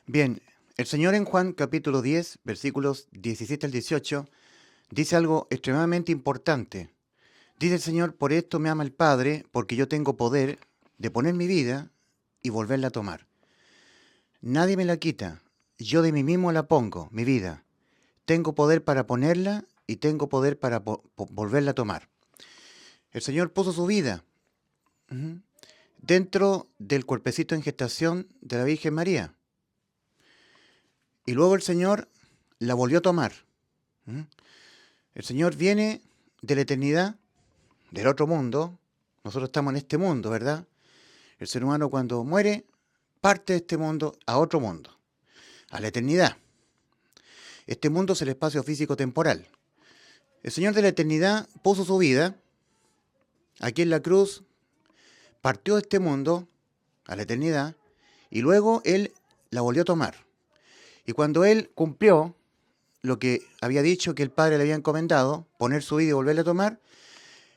Bien, el Señor en Juan capítulo 10, versículos 17 al 18, dice algo extremadamente importante. Dice el Señor, por esto me ama el Padre, porque yo tengo poder de poner mi vida y volverla a tomar. Nadie me la quita, yo de mí mismo la pongo, mi vida. Tengo poder para ponerla y tengo poder para volverla a tomar. El Señor puso su vida ujú, dentro del cuerpecito en gestación de la Virgen María. Y luego el Señor la volvió a tomar. ¿Mm? El Señor viene de la eternidad, del otro mundo. Nosotros estamos en este mundo, ¿verdad? El ser humano cuando muere parte de este mundo a otro mundo, a la eternidad. Este mundo es el espacio físico-temporal. El Señor de la eternidad puso su vida aquí en la cruz, partió de este mundo a la eternidad y luego Él la volvió a tomar. Y cuando Él cumplió lo que había dicho que el Padre le había encomendado, poner su vida y volverla a tomar,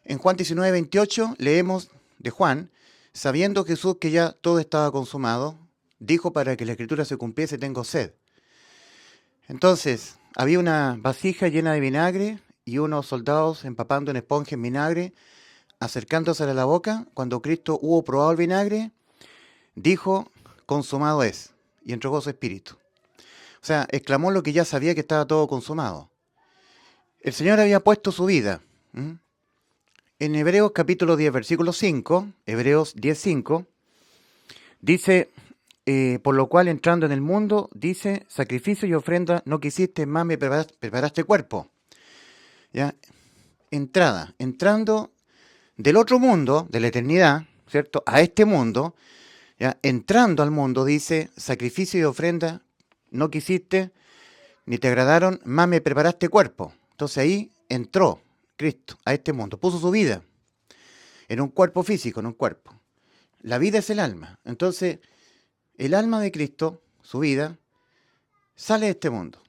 en Juan 19, 28 leemos de Juan, sabiendo Jesús que ya todo estaba consumado, dijo para que la escritura se cumpliese, tengo sed. Entonces, había una vasija llena de vinagre y unos soldados empapando una esponja en vinagre, acercándose a la boca. Cuando Cristo hubo probado el vinagre, dijo, consumado es, y entregó su espíritu. O sea, exclamó lo que ya sabía que estaba todo consumado. El Señor había puesto su vida. ¿Mm? En Hebreos capítulo 10, versículo 5, Hebreos 10, 5, dice, por lo cual entrando en el mundo, dice, sacrificio y ofrenda no quisiste, más me preparaste cuerpo. ¿Ya? Entrando del otro mundo, de la eternidad, ¿cierto? A este mundo, ¿ya? Entrando al mundo, dice, sacrificio y ofrenda no quisiste, ni te agradaron, más me preparaste cuerpo. Entonces ahí entró Cristo a este mundo, puso su vida en un cuerpo físico, en un cuerpo. La vida es el alma. Entonces, el alma de Cristo, su vida, sale de este mundo,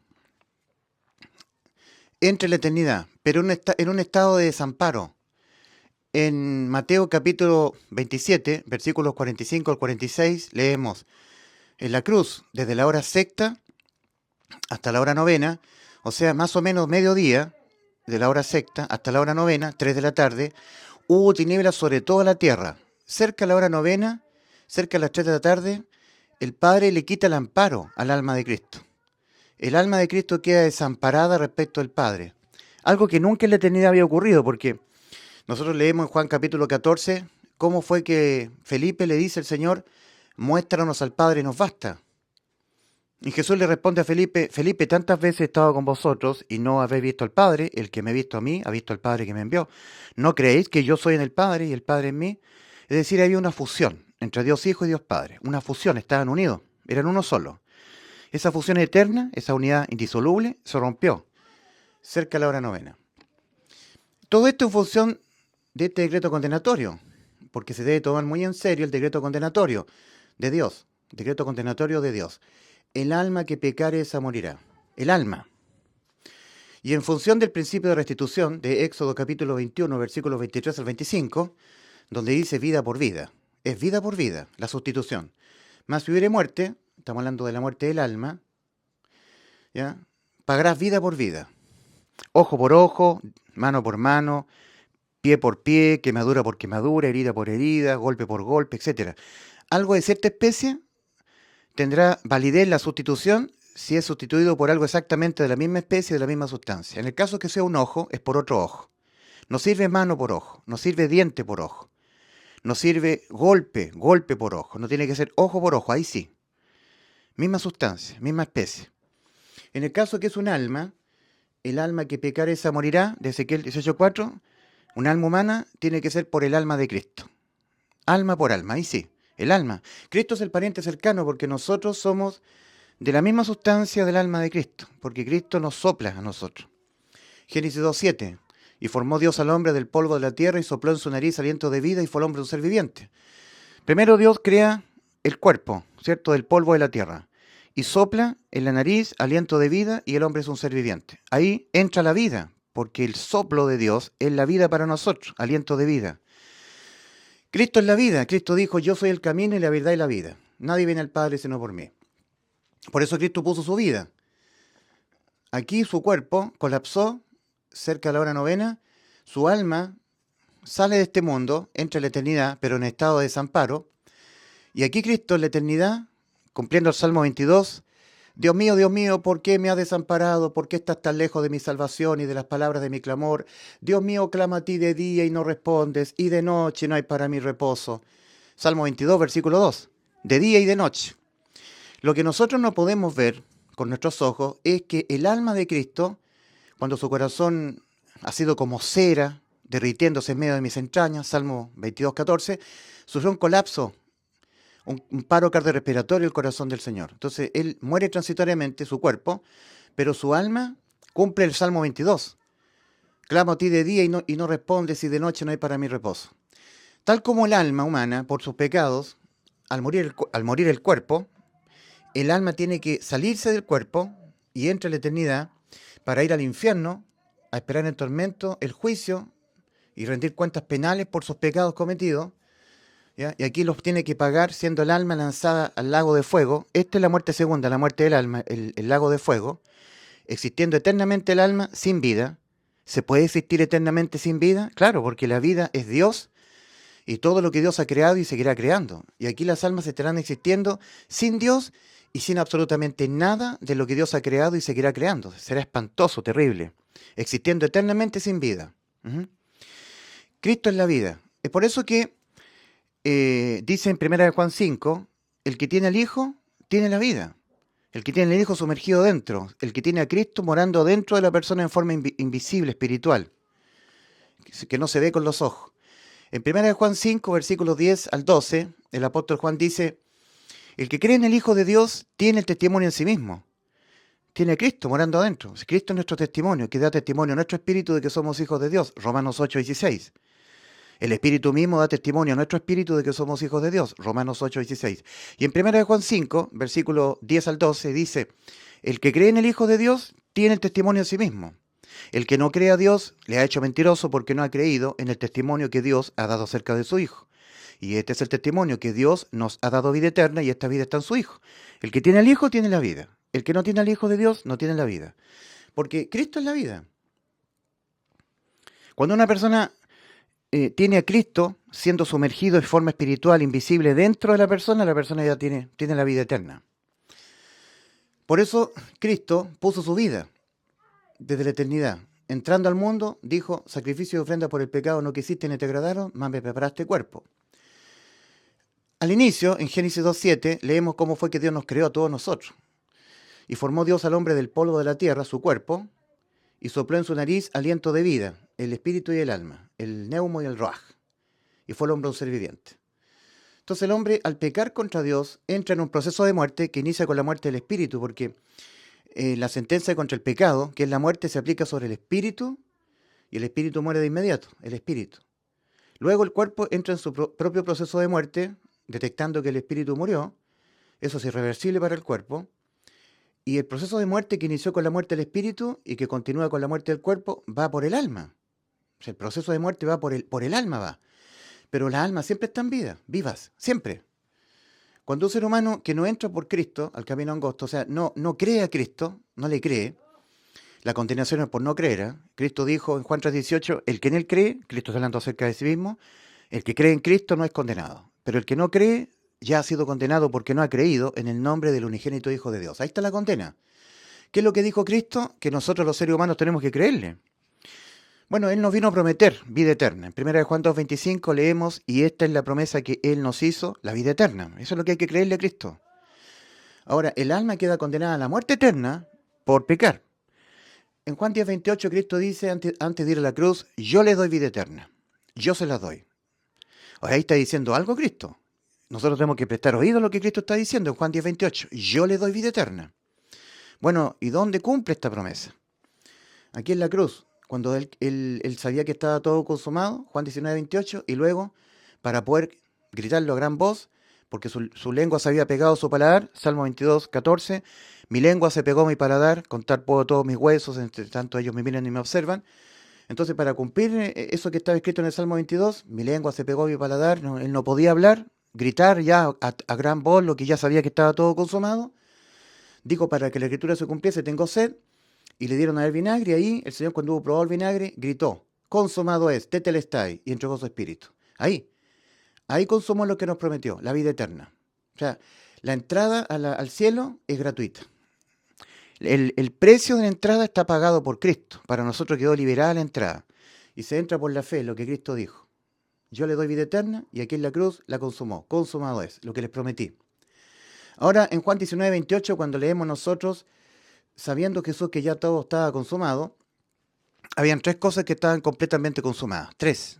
entra en la eternidad, pero en un estado de desamparo. En Mateo capítulo 27, versículos 45 al 46, leemos, en la cruz, desde la hora sexta hasta la hora novena, o sea, más o menos mediodía, de la hora sexta hasta la hora novena, 3 de la tarde, hubo tinieblas sobre toda la tierra. Cerca de la hora novena, cerca de las 3 de la tarde, el Padre le quita el amparo al alma de Cristo. El alma de Cristo queda desamparada respecto al Padre. Algo que nunca en la eternidad había ocurrido, porque nosotros leemos en Juan capítulo 14 cómo fue que Felipe le dice al Señor, muéstranos al Padre y nos basta. Y Jesús le responde a Felipe, Felipe, tantas veces he estado con vosotros y no habéis visto al Padre, el que me ha visto a mí, ha visto al Padre que me envió. ¿No creéis que yo soy en el Padre y el Padre en mí? Es decir, había una fusión entre Dios Hijo y Dios Padre. Una fusión, estaban unidos, eran uno solo. Esa fusión eterna, esa unidad indisoluble, se rompió cerca de la hora novena. Todo esto en función de este decreto condenatorio, porque se debe tomar muy en serio el decreto condenatorio de Dios, decreto condenatorio de Dios. El alma que pecare esa morirá. El alma. Y en función del principio de restitución de Éxodo capítulo 21, versículos 23 al 25, donde dice vida por vida. Es vida por vida, la sustitución. Mas si hubiere muerte, estamos hablando de la muerte del alma, ¿ya? Pagarás vida por vida. Ojo por ojo, mano por mano, pie por pie, quemadura por quemadura, herida por herida, golpe por golpe, etc. Algo de cierta especie tendrá validez la sustitución si es sustituido por algo exactamente de la misma especie, de la misma sustancia. En el caso que sea un ojo, es por otro ojo. No sirve mano por ojo, no sirve diente por ojo, no sirve golpe por ojo, no tiene que ser ojo por ojo, ahí sí. Misma sustancia, misma especie. En el caso que es un alma, el alma que pecare esa morirá, de Ezequiel 18:4, un alma humana tiene que ser por el alma de Cristo. Alma por alma, ahí sí, el alma. Cristo es el pariente cercano porque nosotros somos de la misma sustancia del alma de Cristo, porque Cristo nos sopla a nosotros. Génesis 2:7, y formó Dios al hombre del polvo de la tierra y sopló en su nariz aliento de vida y fue el hombre un ser viviente. Primero Dios crea el cuerpo, ¿cierto?, del polvo de la tierra, y sopla en la nariz aliento de vida y el hombre es un ser viviente. Ahí entra la vida, porque el soplo de Dios es la vida para nosotros, aliento de vida. Cristo es la vida. Cristo dijo, yo soy el camino y la verdad y la vida. Nadie viene al Padre sino por mí. Por eso Cristo puso su vida. Aquí su cuerpo colapsó cerca de la hora novena, su alma sale de este mundo, entra en la eternidad, pero en estado de desamparo. Y aquí Cristo en la eternidad, cumpliendo el Salmo 22, Dios mío, ¿por qué me has desamparado? ¿Por qué estás tan lejos de mi salvación y de las palabras de mi clamor? Dios mío, clama a ti de día y no respondes, y de noche no hay para mí reposo. Salmo 22, versículo 2. De día y de noche. Lo que nosotros no podemos ver con nuestros ojos es que el alma de Cristo, cuando su corazón ha sido como cera, derritiéndose en medio de mis entrañas, Salmo 22, 14, sufrió un colapso, un paro cardiorrespiratorio el corazón del Señor. Entonces, Él muere transitoriamente, su cuerpo, pero su alma cumple el Salmo 22. Clamo a ti de día y no respondes, y de noche no hay para mí reposo. Tal como el alma humana, por sus pecados, al morir el cuerpo, el alma tiene que salirse del cuerpo y entra en la eternidad para ir al infierno, a esperar en tormento el juicio y rendir cuentas penales por sus pecados cometidos. ¿Ya? Y aquí los tiene que pagar siendo el alma lanzada al lago de fuego. Esta es la muerte segunda, la muerte del alma, el lago de fuego. Existiendo eternamente el alma sin vida. ¿Se puede existir eternamente sin vida? Claro, porque la vida es Dios y todo lo que Dios ha creado y seguirá creando. Y aquí las almas estarán existiendo sin Dios y sin absolutamente nada de lo que Dios ha creado y seguirá creando. Será espantoso, terrible. Existiendo eternamente sin vida. Cristo es la vida. Es por eso que dice en 1 Juan 5, el que tiene al Hijo, tiene la vida. El que tiene al Hijo sumergido dentro. El que tiene a Cristo morando dentro de la persona en forma invisible, espiritual. Que no se ve con los ojos. En 1 Juan 5, versículos 10 al 12, el apóstol Juan dice, el que cree en el Hijo de Dios tiene el testimonio en sí mismo. Tiene a Cristo morando adentro. Cristo es nuestro testimonio, que da testimonio a nuestro espíritu de que somos hijos de Dios. Romanos 8, 16. El Espíritu mismo da testimonio a nuestro espíritu de que somos hijos de Dios. Romanos 8, 16. Y en 1 Juan 5, versículo 10 al 12, dice, el que cree en el Hijo de Dios tiene el testimonio en sí mismo. El que no cree a Dios le ha hecho mentiroso porque no ha creído en el testimonio que Dios ha dado acerca de su Hijo. Y este es el testimonio, que Dios nos ha dado vida eterna y esta vida está en su Hijo. El que tiene al Hijo tiene la vida. El que no tiene al Hijo de Dios no tiene la vida. Porque Cristo es la vida. Cuando una persona tiene a Cristo siendo sumergido en forma espiritual, invisible dentro de la persona ya tiene la vida eterna. Por eso Cristo puso su vida desde la eternidad. Entrando al mundo, dijo, sacrificio y ofrenda por el pecado no quisiste ni te agradaron, más me preparaste cuerpo. Al inicio, en Génesis 2.7, leemos cómo fue que Dios nos creó a todos nosotros. Y formó Dios al hombre del polvo de la tierra, su cuerpo, y sopló en su nariz aliento de vida, el espíritu y el alma, el neumo y el ruaj. Y fue el hombre un ser viviente. Entonces el hombre, al pecar contra Dios, entra en un proceso de muerte que inicia con la muerte del espíritu, porque la sentencia contra el pecado, que es la muerte, se aplica sobre el espíritu, y el espíritu muere de inmediato, el espíritu. Luego el cuerpo entra en su propio proceso de muerte, detectando que el espíritu murió. Eso es irreversible para el cuerpo. Y el proceso de muerte que inició con la muerte del espíritu y que continúa con la muerte del cuerpo va por el alma. O sea, el proceso de muerte va por el alma, va. Pero las almas siempre están vivas, siempre. Cuando un ser humano que no entra por Cristo al camino angosto, o sea, no cree a Cristo, no le cree, la condenación es por no creer. ¿Eh? Cristo dijo en Juan 3:18, el que en él cree, Cristo está hablando acerca de sí mismo, el que cree en Cristo no es condenado. Pero el que no cree ya ha sido condenado porque no ha creído en el nombre del unigénito Hijo de Dios. Ahí está la condena. ¿Qué es lo que dijo Cristo? Que nosotros los seres humanos tenemos que creerle. Bueno, Él nos vino a prometer vida eterna. En 1 Juan 2:25 leemos, y esta es la promesa que Él nos hizo, la vida eterna. Eso es lo que hay que creerle a Cristo. Ahora, el alma queda condenada a la muerte eterna por pecar. En Juan 10:28 Cristo dice, antes de ir a la cruz, yo le doy vida eterna. Yo se la doy. Ahora ahí está diciendo algo Cristo. Nosotros tenemos que prestar oído a lo que Cristo está diciendo en Juan 10:28. Yo le doy vida eterna. Bueno, ¿y dónde cumple esta promesa? Aquí en la cruz, cuando él sabía que estaba todo consumado, Juan 19:28, y luego, para poder gritarlo a gran voz, porque su lengua se había pegado a su paladar, Salmo 22:14, mi lengua se pegó a mi paladar, contar puedo todos mis huesos, entre tanto ellos me miran y me observan. Entonces, para cumplir eso que estaba escrito en el Salmo 22, mi lengua se pegó a mi paladar, él no podía hablar, gritar ya a gran voz lo que ya sabía que estaba todo consumado. dijo para que la escritura se cumpliese, tengo sed, y le dieron a él vinagre, y ahí el Señor cuando hubo probado el vinagre, gritó, consumado es, tetelestai, y entregó su espíritu. Ahí consumó lo que nos prometió, la vida eterna. O sea, la entrada al cielo es gratuita. El precio de la entrada está pagado por Cristo. Para nosotros quedó liberada la entrada. Y se entra por la fe, lo que Cristo dijo. Yo le doy vida eterna y aquí en la cruz la consumó. Consumado es, lo que les prometí. Ahora en Juan 19:28, cuando leemos nosotros, sabiendo Jesús que ya todo estaba consumado, habían tres cosas que estaban completamente consumadas. Tres.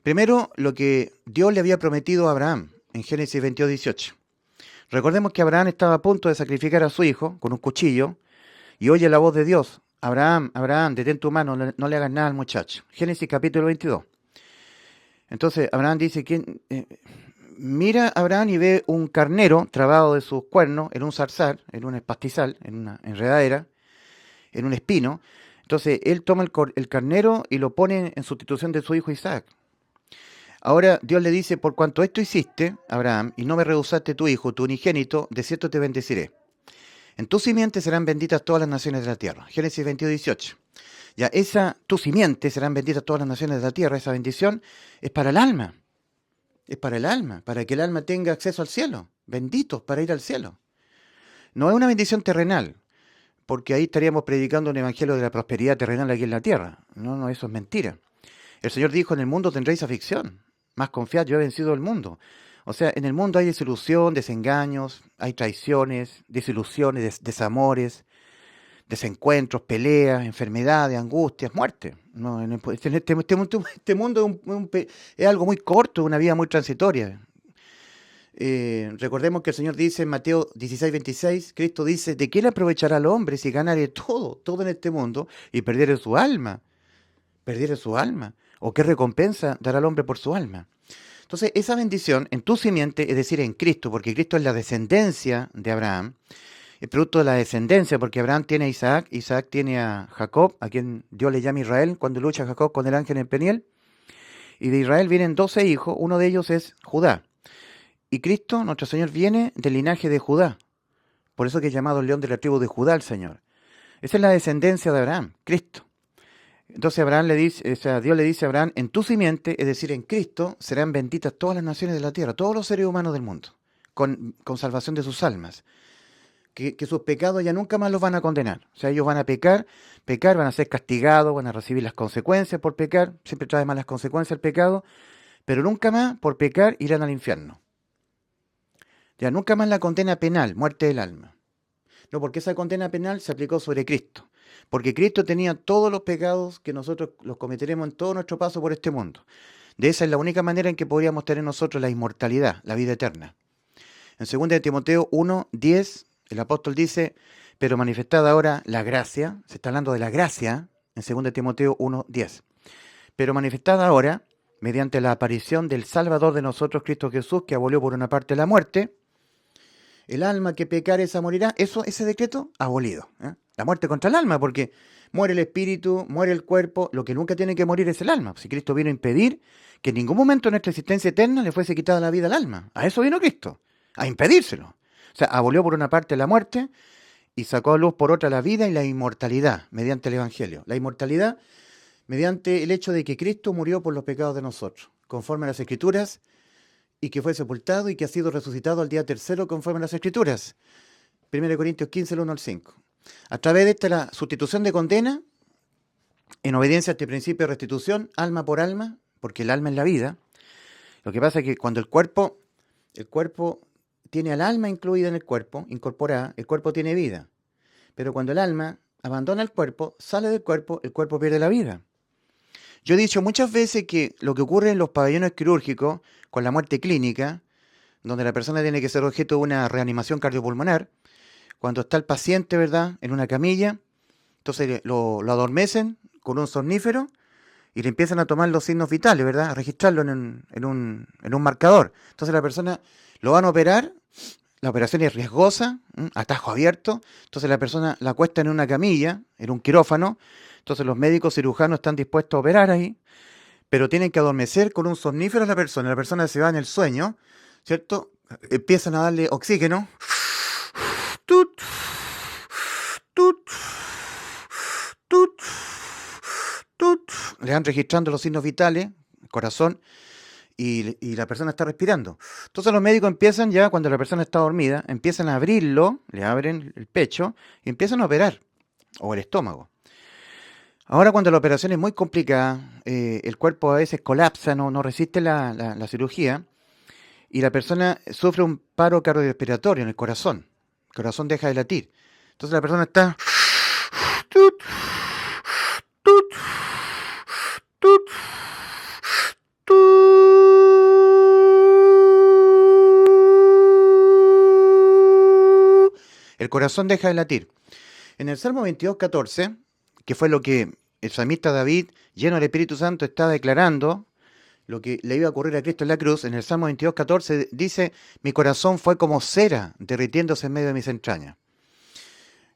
Primero, lo que Dios le había prometido a Abraham en Génesis 22:18. Recordemos que Abraham estaba a punto de sacrificar a su hijo con un cuchillo y oye la voz de Dios. Abraham, Abraham, detén tu mano, no le hagas nada al muchacho. Génesis capítulo 22. Entonces Abraham dice, mira Abraham y ve un carnero trabado de sus cuernos en un zarzal, en un pastizal, en una enredadera, en un espino. Entonces él toma el carnero y lo pone en sustitución de su hijo Isaac. Ahora Dios le dice, por cuanto esto hiciste, Abraham, y no me rehusaste tu hijo, tu unigénito, de cierto te bendeciré. En tu simiente serán benditas todas las naciones de la tierra. Génesis 22:18. Ya, tu simiente serán benditas todas las naciones de la tierra. Esa bendición es para el alma. Es para el alma, para que el alma tenga acceso al cielo. Benditos para ir al cielo. No es una bendición terrenal, porque ahí estaríamos predicando un evangelio de la prosperidad terrenal aquí en la tierra. No, eso es mentira. El Señor dijo, en el mundo tendréis aflicción. Más confiad, yo he vencido el mundo. O sea, en el mundo hay desilusión, desengaños, hay traiciones, desilusiones, desamores, desencuentros, peleas, enfermedades, angustias, muerte. No, este mundo es algo muy corto, una vida muy transitoria. Recordemos que el Señor dice en Mateo 16:26, Cristo dice, ¿de qué le aprovechará al hombre si ganare todo en este mundo y perdiere su alma? Perdiere su alma. ¿O qué recompensa dará al hombre por su alma? Entonces, esa bendición en tu simiente, es decir, en Cristo, porque Cristo es la descendencia de Abraham, es producto de la descendencia, porque Abraham tiene a Isaac, Isaac tiene a Jacob, a quien Dios le llama Israel, cuando lucha Jacob con el ángel en Peniel, y de Israel vienen 12 hijos, uno de ellos es Judá. Y Cristo, nuestro Señor, viene del linaje de Judá, por eso que es llamado el león de la tribu de Judá el Señor. Esa es la descendencia de Abraham, Cristo. Entonces Dios le dice a Abraham, en tu simiente, es decir, en Cristo, serán benditas todas las naciones de la tierra, todos los seres humanos del mundo, con salvación de sus almas. Que sus pecados ya nunca más los van a condenar. O sea, ellos van a pecar, van a ser castigados, van a recibir las consecuencias por pecar, siempre trae malas consecuencias el pecado, pero nunca más por pecar irán al infierno. Ya nunca más la condena penal, muerte del alma. No, porque esa condena penal se aplicó sobre Cristo. Porque Cristo tenía todos los pecados que nosotros los cometeremos en todo nuestro paso por este mundo. De esa es la única manera en que podríamos tener nosotros la inmortalidad, la vida eterna. En 2 Timoteo 1:10, el apóstol dice, pero manifestada ahora la gracia, se está hablando de la gracia, en 2 Timoteo 1:10. Pero manifestada ahora, mediante la aparición del Salvador de nosotros, Cristo Jesús, que abolió por una parte la muerte, el alma que pecare esa morirá, ese decreto abolido. La muerte contra el alma, porque muere el espíritu, muere el cuerpo, lo que nunca tiene que morir es el alma. Si Cristo vino a impedir que en ningún momento de nuestra existencia eterna le fuese quitada la vida al alma. A eso vino Cristo, a impedírselo. O sea, abolió por una parte la muerte y sacó a luz por otra la vida y la inmortalidad mediante el Evangelio. La inmortalidad mediante el hecho de que Cristo murió por los pecados de nosotros, conforme a las Escrituras, y que fue sepultado y que ha sido resucitado al día tercero conforme a las Escrituras. 1 Corintios 15, el 1 al 5. A través de esta la sustitución de condena, en obediencia a este principio de restitución, alma por alma, porque el alma es la vida. Lo que pasa es que cuando el cuerpo tiene al alma incluida en el cuerpo, incorporada, el cuerpo tiene vida. Pero cuando el alma abandona el cuerpo, sale del cuerpo, el cuerpo pierde la vida. Yo he dicho muchas veces que lo que ocurre en los pabellones quirúrgicos con la muerte clínica, donde la persona tiene que ser objeto de una reanimación cardiopulmonar, cuando está el paciente, ¿verdad?, en una camilla, entonces lo adormecen con un somnífero y le empiezan a tomar los signos vitales, ¿verdad?, a registrarlo en un marcador. Entonces la persona lo van a operar, la operación es riesgosa, atajo abierto, entonces la persona la acuestan en una camilla, en un quirófano, entonces los médicos cirujanos están dispuestos a operar ahí, pero tienen que adormecer con un somnífero a la persona se va en el sueño, ¿cierto? Empiezan a darle oxígeno, le van registrando los signos vitales, el corazón, y la persona está respirando. Entonces los médicos empiezan ya, cuando la persona está dormida, empiezan a abrirlo, le abren el pecho y empiezan a operar, o el estómago. Ahora cuando la operación es muy complicada, el cuerpo a veces colapsa, no resiste la cirugía, y la persona sufre un paro cardiorrespiratorio en el corazón. El corazón deja de latir. Entonces la persona está... tut, tut, tut, tut. El corazón deja de latir. En el Salmo 22:14, que fue lo que el salmista David, lleno del Espíritu Santo, está declarando, lo que le iba a ocurrir a Cristo en la cruz, en el Salmo 22:14 dice, mi corazón fue como cera derritiéndose en medio de mis entrañas.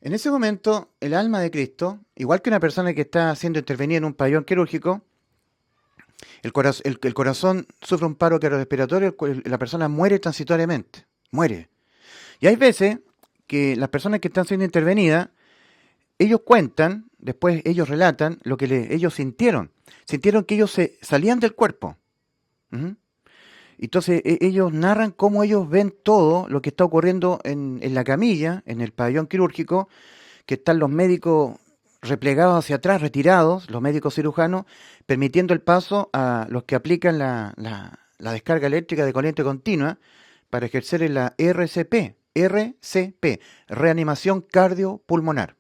En ese momento, el alma de Cristo, igual que una persona que está siendo intervenida en un pabellón quirúrgico, el corazón sufre un paro cardiorrespiratorio, la persona muere transitoriamente, muere. Y hay veces que las personas que están siendo intervenidas, ellos cuentan, después ellos relatan lo que ellos sintieron. Sintieron que ellos se salían del cuerpo. ¿Mm? Entonces ellos narran cómo ellos ven todo lo que está ocurriendo en la camilla, en el pabellón quirúrgico, que están los médicos replegados hacia atrás, retirados, los médicos cirujanos, permitiendo el paso a los que aplican la descarga eléctrica de corriente continua para ejercer en la RCP, reanimación cardiopulmonar.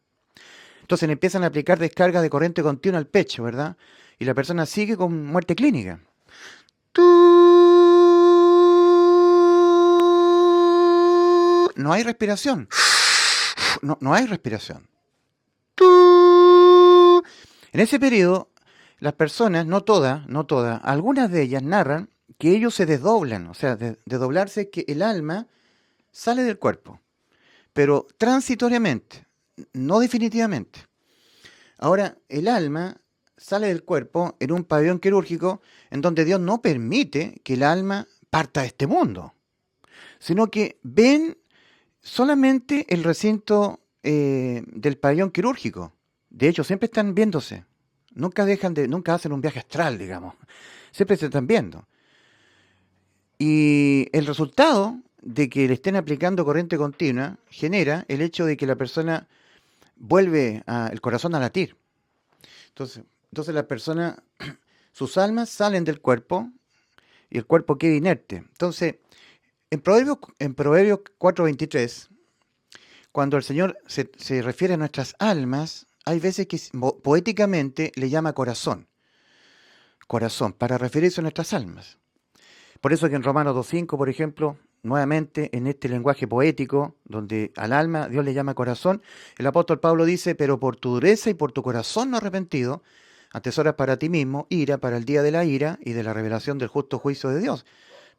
Entonces le empiezan a aplicar descarga de corriente continua al pecho, ¿verdad? Y la persona sigue con muerte clínica. No hay respiración. No hay respiración. En ese periodo, las personas, no todas, algunas de ellas narran que ellos se desdoblan. O sea, de doblarse es que el alma sale del cuerpo, pero transitoriamente, no definitivamente. Ahora, el alma sale del cuerpo en un pabellón quirúrgico en donde Dios no permite que el alma parta de este mundo, sino que ven solamente el recinto del pabellón quirúrgico. De hecho, siempre están viéndose. Nunca hacen un viaje astral, digamos. Siempre se están viendo. Y el resultado de que le estén aplicando corriente continua genera el hecho de que la persona vuelve el corazón a latir. Entonces la persona, sus almas salen del cuerpo y el cuerpo queda inerte. Entonces, en Proverbios 4:23, cuando el Señor se refiere a nuestras almas, hay veces que poéticamente le llama corazón, para referirse a nuestras almas. Por eso que en Romanos 2:5, por ejemplo, nuevamente en este lenguaje poético, donde al alma Dios le llama corazón, el apóstol Pablo dice, pero por tu dureza y por tu corazón no arrepentido, atesoras para ti mismo ira para el día de la ira y de la revelación del justo juicio de Dios.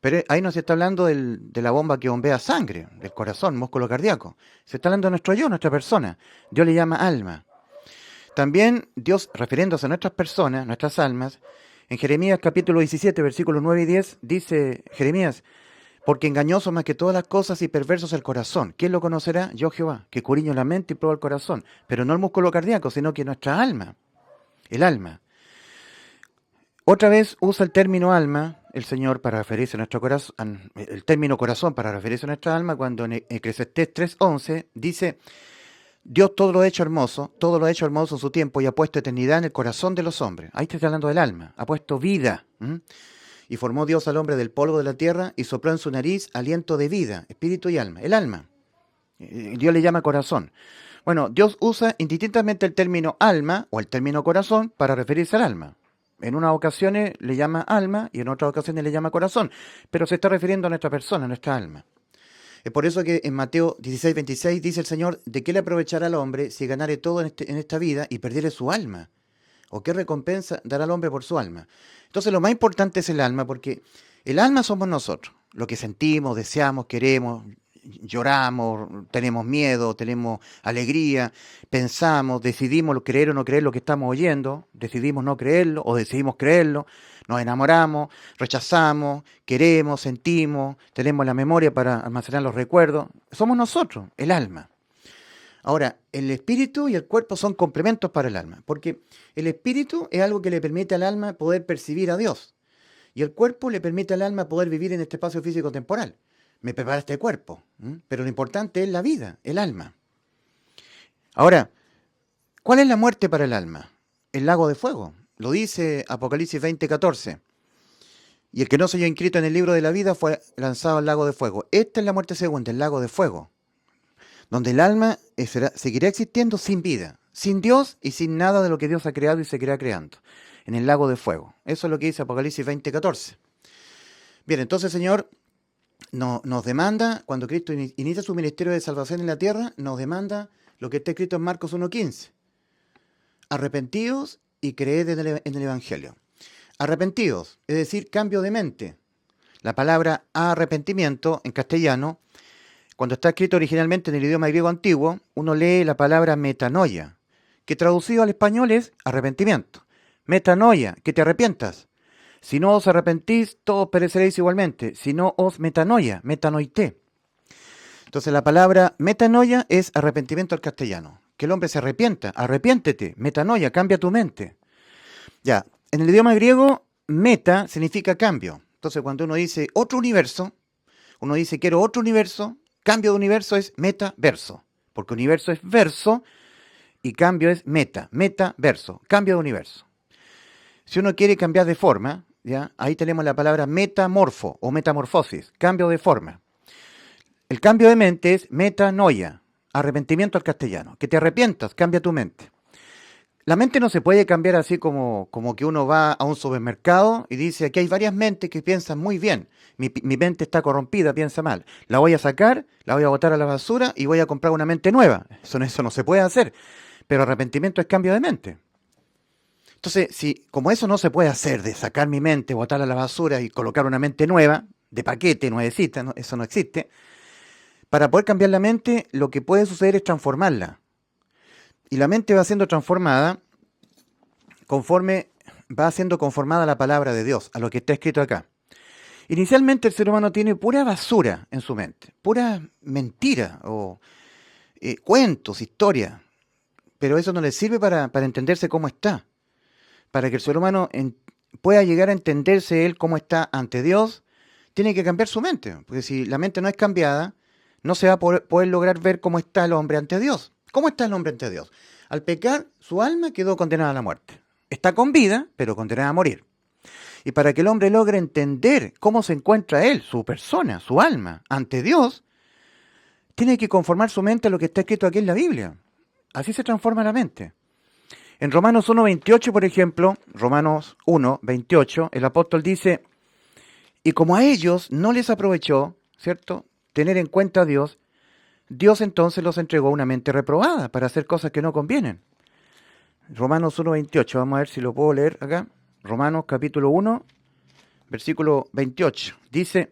Pero ahí no se está hablando de la bomba que bombea sangre, del corazón, músculo cardíaco. Se está hablando de nuestro yo, nuestra persona. Dios le llama alma. También Dios, refiriéndose a nuestras personas, nuestras almas, en Jeremías capítulo 17, versículos 9 y 10, dice Jeremías, porque engañoso más que todas las cosas y perverso es el corazón. ¿Quién lo conocerá? Yo Jehová, que escudriño la mente y prueba el corazón. Pero no el músculo cardíaco, sino que nuestra alma, el alma. Otra vez usa el término alma, el Señor, para referirse a nuestro corazón, el término corazón para referirse a nuestra alma, cuando en Eclesiastés 3:11 dice, Dios todo lo ha hecho hermoso en su tiempo y ha puesto eternidad en el corazón de los hombres. Ahí está hablando del alma, ha puesto vida. Y formó Dios al hombre del polvo de la tierra y sopló en su nariz aliento de vida, espíritu y alma. El alma. Dios le llama corazón. Bueno, Dios usa indistintamente el término alma o el término corazón para referirse al alma. En unas ocasiones le llama alma y en otras ocasiones le llama corazón, pero se está refiriendo a nuestra persona, a nuestra alma. Es por eso que en Mateo 16:26 dice el Señor, ¿de qué le aprovechará al hombre si ganare todo en esta vida y perdiere su alma? ¿O qué recompensa dará al hombre por su alma? Entonces lo más importante es el alma, porque el alma somos nosotros, lo que sentimos, deseamos, queremos, lloramos, tenemos miedo, tenemos alegría, pensamos, decidimos creer o no creer lo que estamos oyendo, decidimos no creerlo o decidimos creerlo, nos enamoramos, rechazamos, queremos, sentimos, tenemos la memoria para almacenar los recuerdos. Somos nosotros, el alma. Ahora, el espíritu y el cuerpo son complementos para el alma, porque el espíritu es algo que le permite al alma poder percibir a Dios, y el cuerpo le permite al alma poder vivir en este espacio físico temporal. Me prepara este cuerpo, pero lo importante es la vida, el alma. Ahora, ¿cuál es la muerte para el alma? El lago de fuego. Lo dice Apocalipsis 20:14. Y el que no se halló inscrito en el libro de la vida fue lanzado al lago de fuego. Esta es la muerte segunda, el lago de fuego, donde el alma seguirá existiendo sin vida, sin Dios y sin nada de lo que Dios ha creado y seguirá creando, en el lago de fuego. Eso es lo que dice Apocalipsis 20:14. Bien, entonces, Señor, nos demanda, cuando Cristo inicia su ministerio de salvación en la tierra, nos demanda lo que está escrito en Marcos 1:15. Arrepentidos y creed en el Evangelio. Arrepentidos, es decir, cambio de mente. La palabra arrepentimiento en castellano, cuando está escrito originalmente en el idioma griego antiguo, uno lee la palabra metanoia, que traducido al español es arrepentimiento. Metanoia, que te arrepientas. Si no os arrepentís, todos pereceréis igualmente. Si no os metanoia, metanoité. Entonces la palabra metanoia es arrepentimiento al castellano. Que el hombre se arrepienta, arrepiéntete, metanoia, cambia tu mente. Ya, en el idioma griego, meta significa cambio. Entonces cuando uno dice otro universo, uno dice quiero otro universo, cambio de universo es metaverso. Porque universo es verso y cambio es meta, metaverso, cambio de universo. Si uno quiere cambiar de forma, ¿ya? Ahí tenemos la palabra metamorfo o metamorfosis, cambio de forma. El cambio de mente es metanoia, arrepentimiento al castellano. Que te arrepientas, cambia tu mente. La mente no se puede cambiar así como que uno va a un supermercado y dice, aquí hay varias mentes que piensan muy bien. Mi mente está corrompida, piensa mal. La voy a sacar, la voy a botar a la basura y voy a comprar una mente nueva. Eso no se puede hacer. Pero arrepentimiento es cambio de mente. Entonces, como eso no se puede hacer, de sacar mi mente, botarla a la basura y colocar una mente nueva, de paquete, nuevecita, ¿no? Eso no existe. Para poder cambiar la mente, lo que puede suceder es transformarla. Y la mente va siendo transformada conforme va siendo conformada a la palabra de Dios, a lo que está escrito acá. Inicialmente el ser humano tiene pura basura en su mente, pura mentira o cuentos, historias, pero eso no le sirve para entenderse cómo está. Para que el ser humano pueda llegar a entenderse él cómo está ante Dios, tiene que cambiar su mente, porque si la mente no es cambiada, no se va a poder lograr ver cómo está el hombre ante Dios. ¿Cómo está el hombre ante Dios? Al pecar, su alma quedó condenada a la muerte. Está con vida, pero condenada a morir. Y para que el hombre logre entender cómo se encuentra él, su persona, su alma, ante Dios, tiene que conformar su mente a lo que está escrito aquí en la Biblia. Así se transforma la mente. En Romanos 1:28, por ejemplo, Romanos 1:28, el apóstol dice, y como a ellos no les aprovechó, ¿cierto?, tener en cuenta a Dios, Dios entonces los entregó una mente reprobada para hacer cosas que no convienen. Romanos 1:28, vamos a ver si lo puedo leer acá. Romanos capítulo 1, versículo 28. Dice,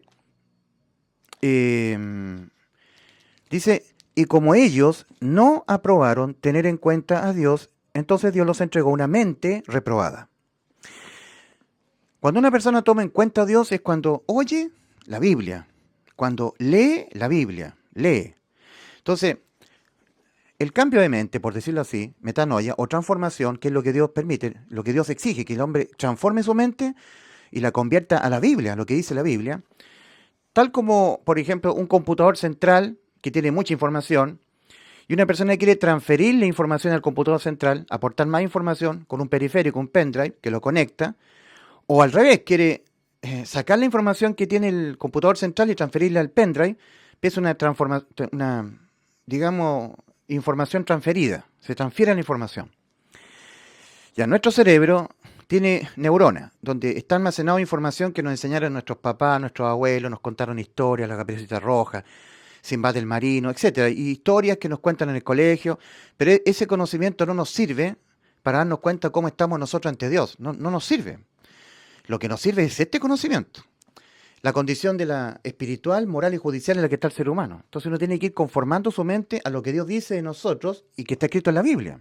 y como ellos no aprobaron tener en cuenta a Dios, entonces Dios los entregó una mente reprobada. Cuando una persona toma en cuenta a Dios es cuando oye la Biblia, cuando lee la Biblia, lee. Entonces, el cambio de mente, por decirlo así, metanoia o transformación, que es lo que Dios permite, lo que Dios exige, que el hombre transforme su mente y la convierta a la Biblia, a lo que dice la Biblia, tal como, por ejemplo, un computador central que tiene mucha información y una persona quiere transferir la información al computador central, aportar más información con un periférico, un pendrive, que lo conecta, o al revés, quiere sacar la información que tiene el computador central y transferirla al pendrive, es una transformación, digamos, información transferida, se transfiere la información. Ya nuestro cerebro tiene neuronas, donde está almacenada información que nos enseñaron nuestros papás, nuestros abuelos, nos contaron historias, la Caperucita Roja, Sinbad el Marino, etcétera, y historias que nos cuentan en el colegio, pero ese conocimiento no nos sirve para darnos cuenta cómo estamos nosotros ante Dios, no nos sirve. Lo que nos sirve es este conocimiento, la condición de la espiritual, moral y judicial en la que está el ser humano. Entonces uno tiene que ir conformando su mente a lo que Dios dice de nosotros y que está escrito en la Biblia.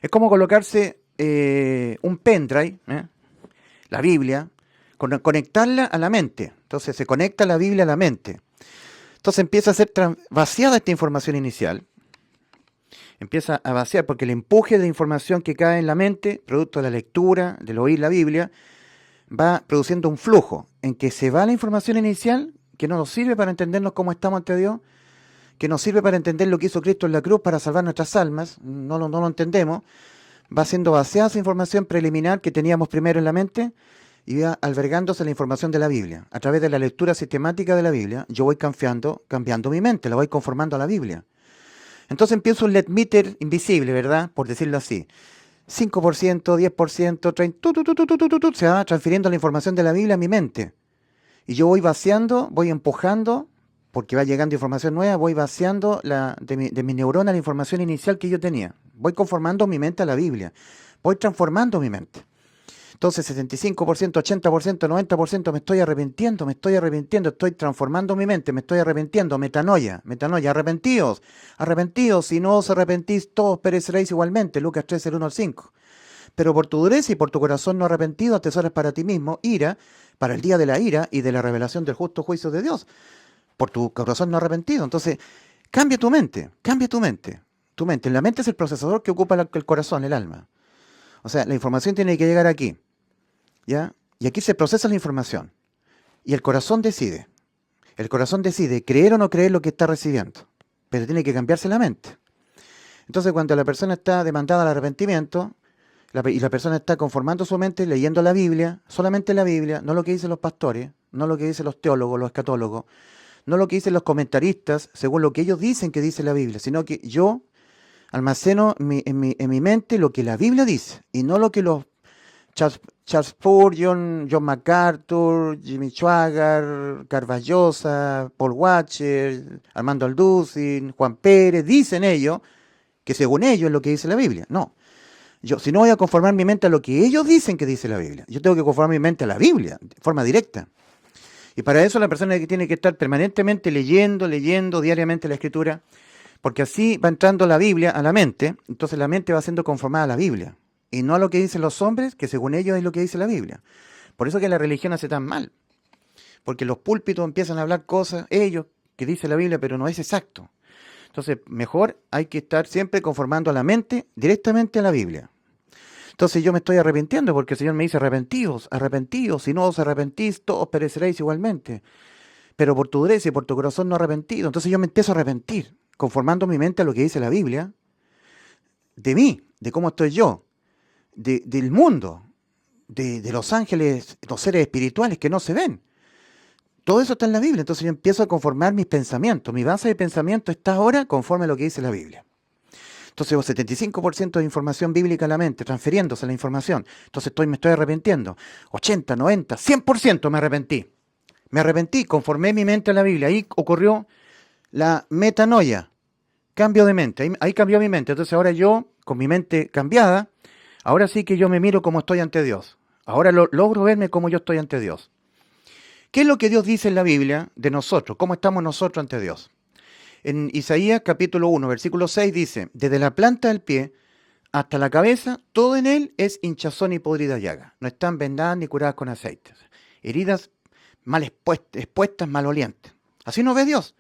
Es como colocarse un pendrive, la Biblia, conectarla a la mente. Entonces se conecta la Biblia a la mente. Entonces empieza a ser vaciada esta información inicial empieza a vaciar, porque el empuje de información que cae en la mente, producto de la lectura, del oír la Biblia, va produciendo un flujo en que se va la información inicial, que no nos sirve para entendernos cómo estamos ante Dios, que nos sirve para entender lo que hizo Cristo en la cruz para salvar nuestras almas, no lo entendemos, va siendo vaciada esa información preliminar que teníamos primero en la mente y va albergándose la información de la Biblia. A través de la lectura sistemática de la Biblia, yo voy cambiando mi mente, la voy conformando a la Biblia. Entonces empieza un let meter invisible, ¿verdad? Por decirlo así. 5%, 10%, 30%, se va transfiriendo la información de la Biblia a mi mente. Y yo voy vaciando, voy empujando, porque va llegando información nueva, voy vaciando de mi neurona la información inicial que yo tenía. Voy conformando mi mente a la Biblia. Voy transformando mi mente. Entonces 75%, 80%, 90% me estoy arrepintiendo, estoy transformando mi mente, me estoy arrepintiendo, metanoia, arrepentidos, si no os arrepentís, todos pereceréis igualmente, Lucas 13, el 1 al 5. Pero por tu dureza y por tu corazón no arrepentido, atesoras para ti mismo ira, para el día de la ira y de la revelación del justo juicio de Dios. Por tu corazón no arrepentido. Entonces, cambia tu mente. La mente es el procesador que ocupa el corazón, el alma. O sea, la información tiene que llegar aquí. ¿Ya? Y aquí se procesa la información. Y el corazón decide. El corazón decide creer o no creer lo que está recibiendo. Pero tiene que cambiarse la mente. Entonces, cuando la persona está demandada al arrepentimiento, y la persona está conformando su mente leyendo la Biblia, solamente la Biblia, no lo que dicen los pastores, no lo que dicen los teólogos, los escatólogos, no lo que dicen los comentaristas, según lo que ellos dicen que dice la Biblia, sino que yo almaceno en mi mente lo que la Biblia dice, y no lo que los Charles Spurgeon, John MacArthur, Jimmy Swaggart, Carvallosa, Paul Washer, Armando Alducin, Juan Pérez, dicen ellos que según ellos es lo que dice la Biblia. No, yo si no voy a conformar mi mente a lo que ellos dicen que dice la Biblia, yo tengo que conformar mi mente a la Biblia, de forma directa. Y para eso la persona tiene que estar permanentemente leyendo diariamente la Escritura, porque así va entrando la Biblia a la mente, entonces la mente va siendo conformada a la Biblia. Y no a lo que dicen los hombres, que según ellos es lo que dice la Biblia. Por eso que la religión hace tan mal. Porque los púlpitos empiezan a hablar cosas, ellos, que dice la Biblia, pero no es exacto. Entonces, mejor hay que estar siempre conformando a la mente directamente a la Biblia. Entonces yo me estoy arrepintiendo porque el Señor me dice, arrepentidos, si no os arrepentís, todos pereceréis igualmente. Pero por tu dureza y por tu corazón no arrepentido. Entonces yo me empiezo a arrepentir, conformando mi mente a lo que dice la Biblia, de mí, de cómo estoy yo, del mundo, de los ángeles, los seres espirituales que no se ven. Todo eso está en la Biblia, entonces yo empiezo a conformar mis pensamientos. Mi base de pensamiento está ahora conforme a lo que dice la Biblia. Entonces, 75% de información bíblica en la mente, transfiriéndose la información. Entonces me estoy arrepintiendo. 80, 90, 100% me arrepentí. Me arrepentí, conformé mi mente a la Biblia. Ahí ocurrió la metanoia, cambio de mente. Ahí cambió mi mente. Entonces ahora yo, con mi mente cambiada, ahora sí que yo me miro como estoy ante Dios. Ahora logro verme como yo estoy ante Dios. ¿Qué es lo que Dios dice en la Biblia de nosotros? ¿Cómo estamos nosotros ante Dios? En Isaías capítulo 1, versículo 6 dice, desde la planta del pie hasta la cabeza, todo en él es hinchazón y podrida llaga. No están vendadas ni curadas con aceite. Heridas mal expuestas, malolientes. Así nos ve Dios.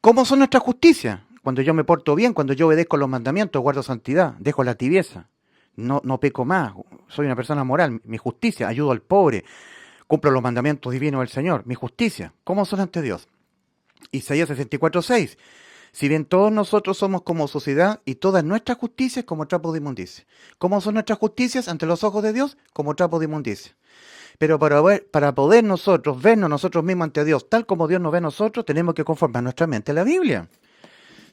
¿Cómo son nuestras justicias? Cuando yo me porto bien, cuando yo obedezco los mandamientos, guardo santidad, dejo la tibieza, no peco más, soy una persona moral, mi justicia, ayudo al pobre, cumplo los mandamientos divinos del Señor, mi justicia. ¿Cómo son ante Dios? Isaías 64:6. Si bien todos nosotros somos como sociedad y todas nuestras justicias como trapos de inmundicia. ¿Cómo son nuestras justicias ante los ojos de Dios? Como trapos de inmundicia. Pero para poder nosotros vernos nosotros mismos ante Dios, tal como Dios nos ve a nosotros, tenemos que conformar nuestra mente a la Biblia.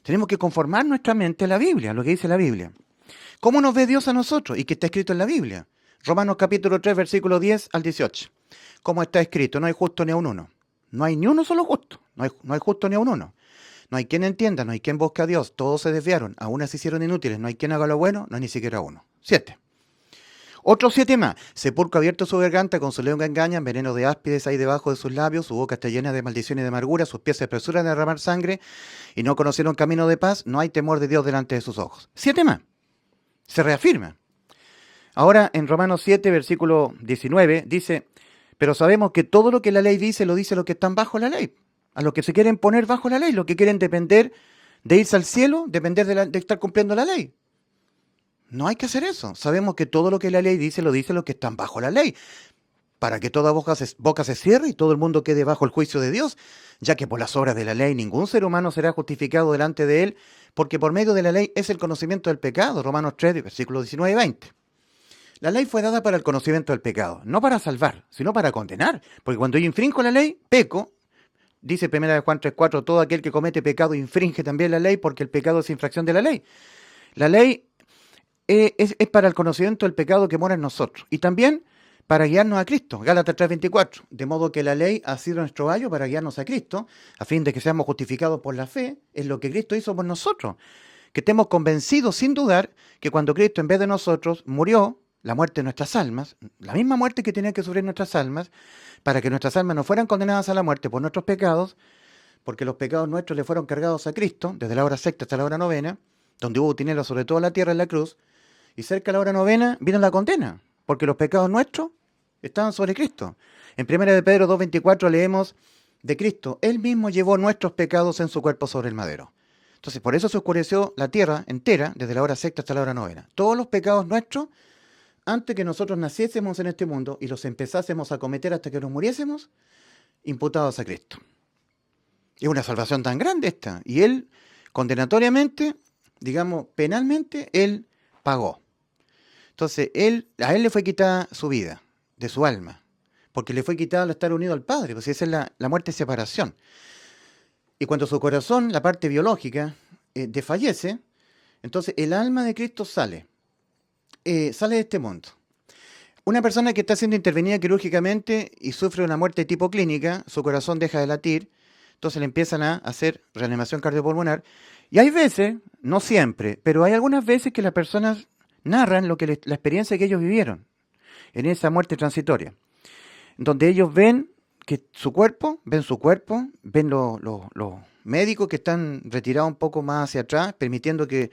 Tenemos que conformar nuestra mente a la Biblia, lo que dice la Biblia. ¿Cómo nos ve Dios a nosotros? Y que está escrito en la Biblia. Romanos capítulo 3, versículo 10 al 18. Como está escrito, no hay justo ni a un uno. No hay ni uno solo justo. No hay justo ni a un uno. No hay quien entienda, no hay quien busque a Dios. Todos se desviaron, aún se hicieron inútiles. No hay quien haga lo bueno, no hay ni siquiera uno. 7. Otros 7 más. Sepulcro abierto su garganta, con su lengua engañan, veneno de áspides hay debajo de sus labios, su boca está llena de maldición y de amargura, sus pies se apresuran a derramar sangre y no conocieron camino de paz, no hay temor de Dios delante de sus ojos. 7 más. Se reafirma. Ahora en Romanos 7, versículo 19, dice, pero sabemos que todo lo que la ley dice, lo dice los que están bajo la ley. A los que se quieren poner bajo la ley, los que quieren depender de irse al cielo, depender de estar cumpliendo la ley. No hay que hacer eso. Sabemos que todo lo que la ley dice, lo dicen los que están bajo la ley, para que toda boca se cierre y todo el mundo quede bajo el juicio de Dios, ya que por las obras de la ley ningún ser humano será justificado delante de él, porque por medio de la ley es el conocimiento del pecado, Romanos 3, versículos 19 y 20. La ley fue dada para el conocimiento del pecado, no para salvar, sino para condenar, porque cuando yo infrinjo la ley, peco. Dice 1 Juan 3:4, todo aquel que comete pecado infringe también la ley, porque el pecado es infracción de la ley. La ley es para el conocimiento del pecado que mora en nosotros, y también para guiarnos a Cristo. Gálatas 3:24, de modo que la ley ha sido nuestro vallo para guiarnos a Cristo, a fin de que seamos justificados por la fe en lo que Cristo hizo por nosotros. Que estemos convencidos sin dudar que cuando Cristo en vez de nosotros murió, la muerte de nuestras almas, la misma muerte que tenían que sufrir nuestras almas, para que nuestras almas no fueran condenadas a la muerte por nuestros pecados, porque los pecados nuestros le fueron cargados a Cristo, desde la hora sexta hasta la hora novena, donde hubo tinieblas sobre toda la tierra en la cruz, y cerca de la hora novena vino la condena, porque los pecados nuestros estaban sobre Cristo. En 1 de Pedro 2:24 leemos de Cristo, Él mismo llevó nuestros pecados en su cuerpo sobre el madero. Entonces, por eso se oscureció la tierra entera, desde la hora sexta hasta la hora novena. Todos los pecados nuestros, antes que nosotros naciésemos en este mundo y los empezásemos a cometer hasta que nos muriésemos, imputados a Cristo. Es una salvación tan grande esta. Y Él, condenatoriamente, digamos, penalmente, Él pagó. Entonces, a Él le fue quitada su vida, de su alma, porque le fue quitado al estar unido al Padre, pues esa es la muerte de separación. Y cuando su corazón, la parte biológica, desfallece, entonces el alma de Cristo sale de este mundo. Una persona que está siendo intervenida quirúrgicamente y sufre una muerte tipo clínica, su corazón deja de latir, entonces le empiezan a hacer reanimación cardiopulmonar. Y hay veces, no siempre, pero hay algunas veces que las personas narran la experiencia que ellos vivieron en esa muerte transitoria, donde ellos ven que su cuerpo, ven los médicos que están retirados un poco más hacia atrás, permitiendo que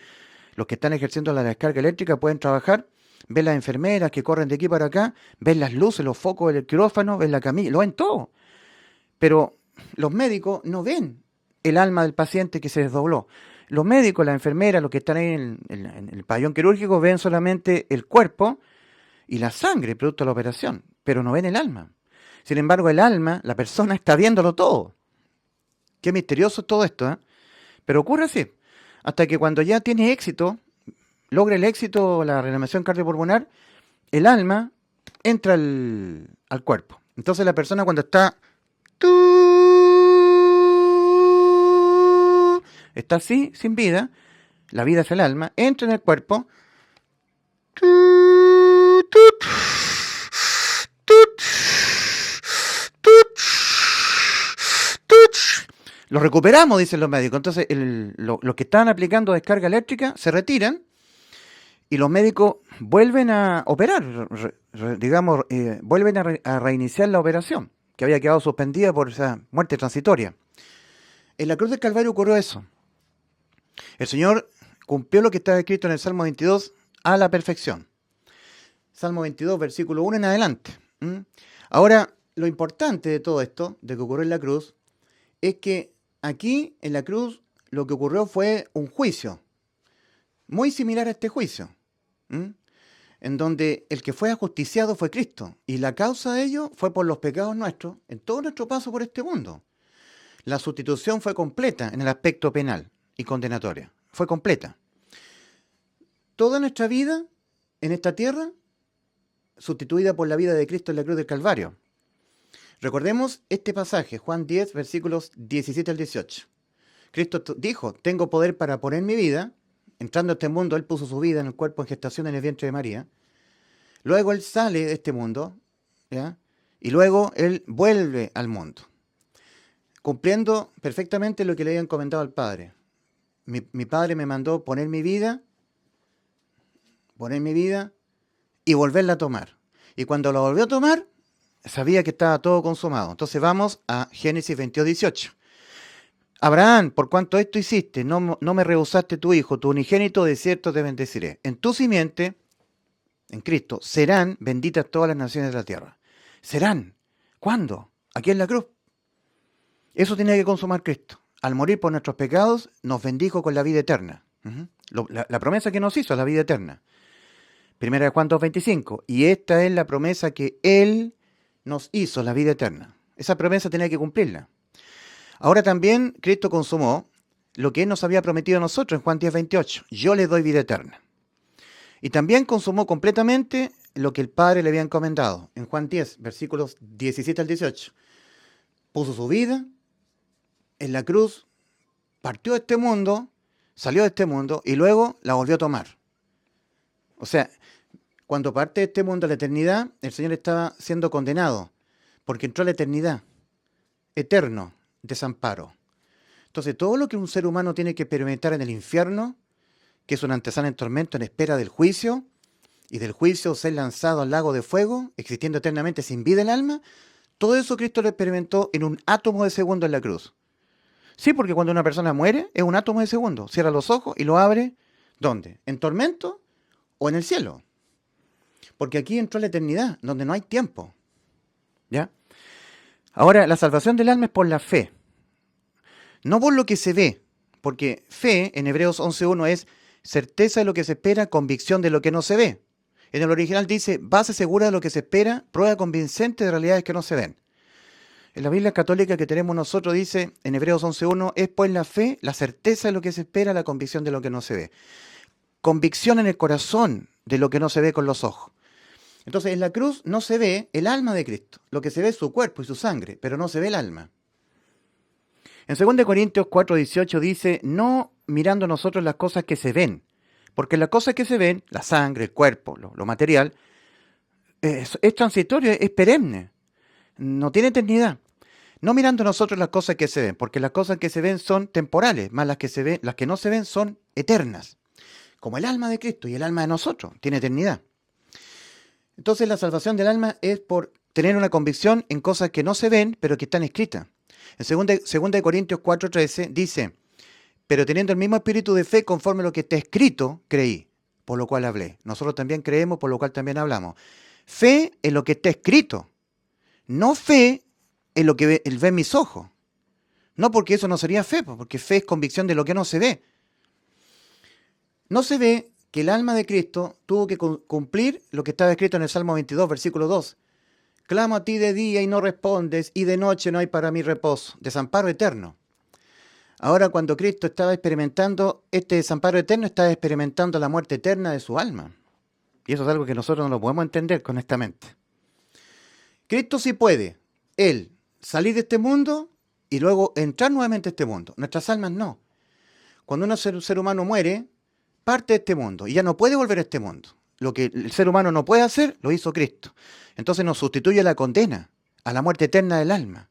los que están ejerciendo la descarga eléctrica pueden trabajar, ven las enfermeras que corren de aquí para acá, ven las luces, los focos del quirófano, ven la camilla, lo ven todo. Pero los médicos no ven el alma del paciente que se desdobló. Los médicos, las enfermeras, los que están ahí en el pabellón quirúrgico, ven solamente el cuerpo y la sangre producto de la operación, pero no ven el alma. Sin embargo, el alma, la persona está viéndolo todo. Qué misterioso es todo esto, ¿eh? Pero ocurre así. Hasta que cuando ya tiene éxito, logra el éxito la reanimación cardiopulmonar, el alma entra al cuerpo. Entonces la persona cuando está así, sin vida, la vida es el alma, entra en el cuerpo, lo recuperamos, dicen los médicos. Entonces los que estaban aplicando descarga eléctrica se retiran y los médicos vuelven a operar, vuelven a reiniciar la operación, que había quedado suspendida por esa muerte transitoria. En la cruz del Calvario ocurrió eso. El Señor cumplió lo que estaba escrito en el Salmo 22 a la perfección. Salmo 22, versículo 1 en adelante. Ahora, lo importante de todo esto, de que ocurrió en la cruz, es que aquí, en la cruz, lo que ocurrió fue un juicio, muy similar a este juicio, en donde el que fue ajusticiado fue Cristo, y la causa de ello fue por los pecados nuestros, en todo nuestro paso por este mundo. La sustitución fue completa en el aspecto penal y condenatoria, fue completa. Toda nuestra vida en esta tierra, sustituida por la vida de Cristo en la cruz del Calvario. Recordemos este pasaje, Juan 10, versículos 17 al 18. Cristo dijo, tengo poder para poner mi vida. Entrando a este mundo, Él puso su vida en el cuerpo en gestación en el vientre de María. Luego Él sale de este mundo, ¿ya? Y luego Él vuelve al mundo, cumpliendo perfectamente lo que le habían comentado al Padre. Mi Padre me mandó poner mi vida y volverla a tomar. Y cuando la volvió a tomar, sabía que estaba todo consumado. Entonces vamos a Génesis 22, 18. Abraham, por cuanto esto hiciste, no me rehusaste tu hijo, tu unigénito, de cierto te bendeciré. En tu simiente, en Cristo, serán benditas todas las naciones de la tierra. Serán. ¿Cuándo? Aquí en la cruz. Eso tenía que consumar Cristo. al morir por nuestros pecados, nos bendijo con la vida eterna. La promesa que nos hizo es la vida eterna. Primera de Juan 2:25. Y esta es la promesa que Él nos hizo, la vida eterna. Esa promesa tenía que cumplirla. Ahora también Cristo consumó lo que Él nos había prometido a nosotros en Juan 10:28. Yo les doy vida eterna. Y también consumó completamente lo que el Padre le había encomendado. En Juan 10, versículos 17 al 18. Puso su vida en la cruz, partió de este mundo, salió de este mundo y luego la volvió a tomar. O sea, cuando parte de este mundo a la eternidad, el Señor estaba siendo condenado porque entró a la eternidad, eterno, desamparo. Entonces, todo lo que un ser humano tiene que experimentar en el infierno, que es una antesala en tormento en espera del juicio, y del juicio ser lanzado al lago de fuego, existiendo eternamente sin vida el alma, todo eso Cristo lo experimentó en un átomo de segundo en la cruz. Sí, porque cuando una persona muere, es un átomo de segundo. Cierra los ojos y lo abre, ¿dónde? ¿En tormento o en el cielo? Porque aquí entró la eternidad, donde no hay tiempo. ¿Ya? Ahora, la salvación del alma es por la fe. No por lo que se ve, porque fe, en Hebreos 11:1, es certeza de lo que se espera, convicción de lo que no se ve. En el original dice, base segura de lo que se espera, prueba convincente de realidades que no se ven. En la Biblia católica que tenemos nosotros dice, en Hebreos 11:1, es pues la fe, la certeza de lo que se espera, la convicción de lo que no se ve. Convicción en el corazón de lo que no se ve con los ojos. Entonces, en la cruz no se ve el alma de Cristo. Lo que se ve es su cuerpo y su sangre, pero no se ve el alma. En 2 Corintios 4:18 dice, no mirando nosotros las cosas que se ven, porque las cosas que se ven, la sangre, el cuerpo, lo material, es transitorio, es perenne, no tiene eternidad. No mirando nosotros las cosas que se ven, porque las cosas que se ven son temporales, más las que no se ven son eternas, como el alma de Cristo y el alma de nosotros, tiene eternidad. Entonces la salvación del alma es por tener una convicción en cosas que no se ven, pero que están escritas. En 2 Corintios 4:13 dice, pero teniendo el mismo espíritu de fe conforme a lo que está escrito, creí, por lo cual hablé. Nosotros también creemos, por lo cual también hablamos. Fe en lo que está escrito, no fe en lo que ve en mis ojos. No, porque eso no sería fe, porque fe es convicción de lo que no se ve. No se ve que el alma de Cristo tuvo que cumplir lo que estaba escrito en el Salmo 22, versículo 2. Clamo a ti de día y no respondes, y de noche no hay para mí reposo. Desamparo eterno. Ahora, cuando Cristo estaba experimentando este desamparo eterno, estaba experimentando la muerte eterna de su alma. Y eso es algo que nosotros no lo podemos entender honestamente. Cristo sí puede, Él, salir de este mundo y luego entrar nuevamente a este mundo. Nuestras almas no. Cuando un ser humano muere, parte de este mundo y ya no puede volver a este mundo. Lo que el ser humano no puede hacer, lo hizo Cristo. Entonces nos sustituye a la condena, a la muerte eterna del alma.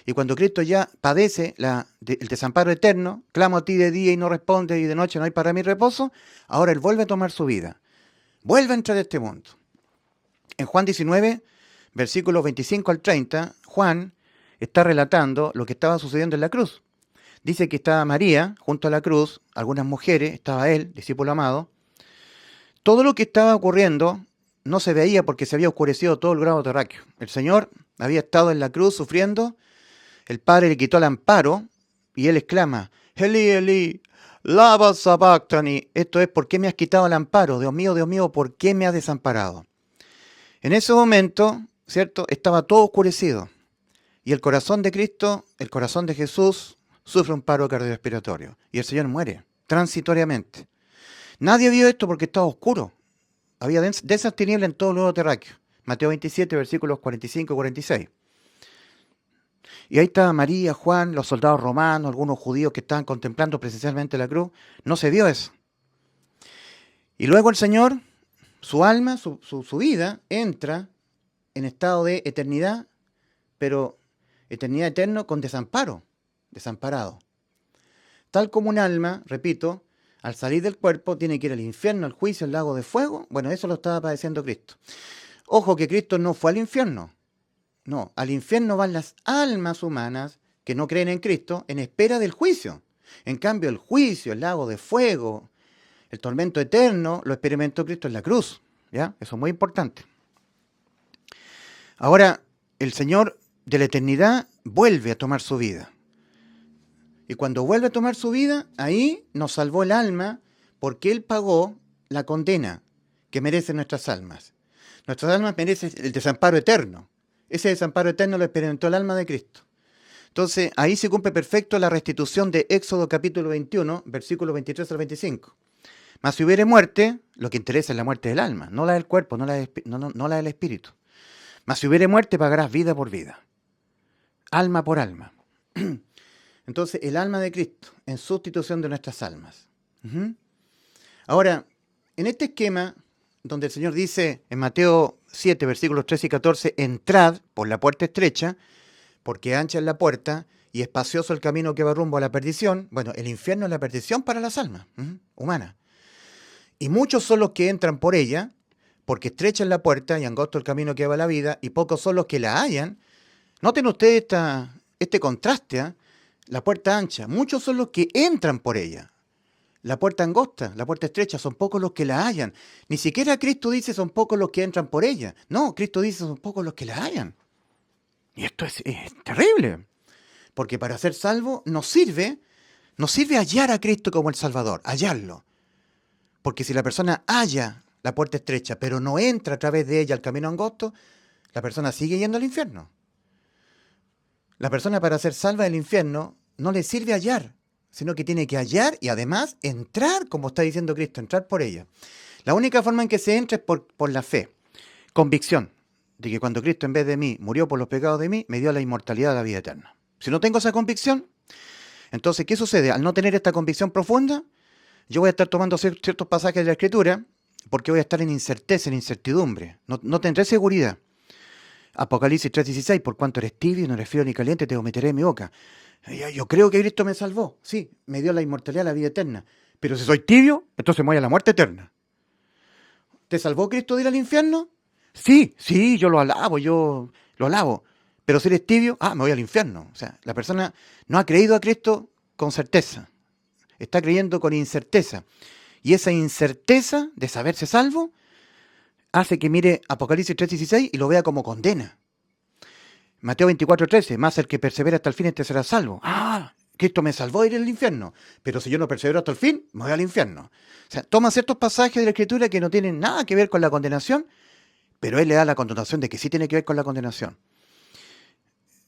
Y cuando Cristo ya padece el desamparo eterno, clamo a ti de día y no respondes y de noche no hay para mí reposo, ahora Él vuelve a tomar su vida. Vuelve a entrar a este mundo. En Juan 19, versículos 25 al 30, Juan está relatando lo que estaba sucediendo en la cruz. Dice que estaba María junto a la cruz, algunas mujeres, estaba él, discípulo amado. Todo lo que estaba ocurriendo no se veía porque se había oscurecido todo el globo terráqueo. El Señor había estado en la cruz sufriendo, el Padre le quitó el amparo y él exclama, Eli, Eli, lama sabactani. Esto es, ¿por qué me has quitado el amparo? Dios mío, ¿por qué me has desamparado? En ese momento, ¿cierto? Estaba todo oscurecido y el corazón de Cristo, el corazón de Jesús, sufre un paro cardiorrespiratorio y el Señor muere transitoriamente. Nadie vio esto porque estaba oscuro. Había densas tinieblas en todo el globo terráqueo. Mateo 27, versículos 45 y 46. Y ahí estaba María, Juan, los soldados romanos, algunos judíos que estaban contemplando presencialmente la cruz. No se vio eso. Y luego el Señor, su alma, su vida, entra en estado de eternidad, pero eternidad eterna con desamparo, desamparado. Tal como un alma, repito, al salir del cuerpo tiene que ir al infierno, al juicio, al lago de fuego. Bueno, eso lo estaba padeciendo Cristo. Ojo que Cristo no fue al infierno. No, al infierno van las almas humanas que no creen en Cristo en espera del juicio. En cambio, el juicio, el lago de fuego, el tormento eterno, lo experimentó Cristo en la cruz. ¿Ya? Eso es muy importante. Ahora, el Señor de la eternidad vuelve a tomar su vida. Y cuando vuelve a tomar su vida, ahí nos salvó el alma porque Él pagó la condena que merecen nuestras almas. Nuestras almas merecen el desamparo eterno. Ese desamparo eterno lo experimentó el alma de Cristo. Entonces, ahí se cumple perfecto la restitución de Éxodo capítulo 21, versículos 23 al 25. Mas si hubiere muerte, lo que interesa es la muerte del alma, no la del cuerpo, no la del espíritu. Mas si hubiere muerte, pagarás vida por vida, alma por alma. Entonces, el alma de Cristo en sustitución de nuestras almas. Ahora, en este esquema, donde el Señor dice en Mateo 7, versículos 13 y 14, entrad por la puerta estrecha, porque ancha es la puerta y espacioso el camino que va rumbo a la perdición. Bueno, el infierno es la perdición para las almas humanas. Y muchos son los que entran por ella, porque estrecha es la puerta y angosto el camino que va a la vida, y pocos son los que la hallan. Noten ustedes este contraste, ¿eh? La puerta ancha, muchos son los que entran por ella. La puerta angosta, la puerta estrecha, son pocos los que la hallan. Ni siquiera Cristo dice son pocos los que entran por ella. No, Cristo dice son pocos los que la hallan. Y esto es terrible, porque para ser salvo nos sirve hallar a Cristo como el Salvador, hallarlo. Porque si la persona halla la puerta estrecha, pero no entra a través de ella al camino angosto, la persona sigue yendo al infierno. La persona para ser salva del infierno no le sirve hallar, sino que tiene que hallar y además entrar, como está diciendo Cristo, entrar por ella. La única forma en que se entra es por la fe, convicción de que cuando Cristo en vez de mí murió por los pecados de mí, me dio la inmortalidad de la vida eterna. Si no tengo esa convicción, entonces, ¿qué sucede? Al no tener esta convicción profunda, yo voy a estar tomando ciertos pasajes de la Escritura porque voy a estar en incerteza, en incertidumbre. No tendré seguridad. Apocalipsis 3:16, por cuanto eres tibio, no eres frío ni caliente, te meteré en mi boca. Yo creo que Cristo me salvó. Sí, me dio la inmortalidad, la vida eterna. Pero si soy tibio, entonces me voy a la muerte eterna. ¿Te salvó Cristo de ir al infierno? Sí, yo lo alabo. Pero si eres tibio, me voy al infierno. O sea, la persona no ha creído a Cristo con certeza. Está creyendo con incerteza. Y esa incerteza de saberse salvo hace que mire Apocalipsis 3:16 y lo vea como condena. Mateo 24:13, más el que persevera hasta el fin, este será salvo. Cristo me salvó de ir al infierno, pero si yo no persevero hasta el fin, me voy al infierno. O sea, toma ciertos pasajes de la Escritura que no tienen nada que ver con la condenación, pero él le da la connotación de que sí tiene que ver con la condenación.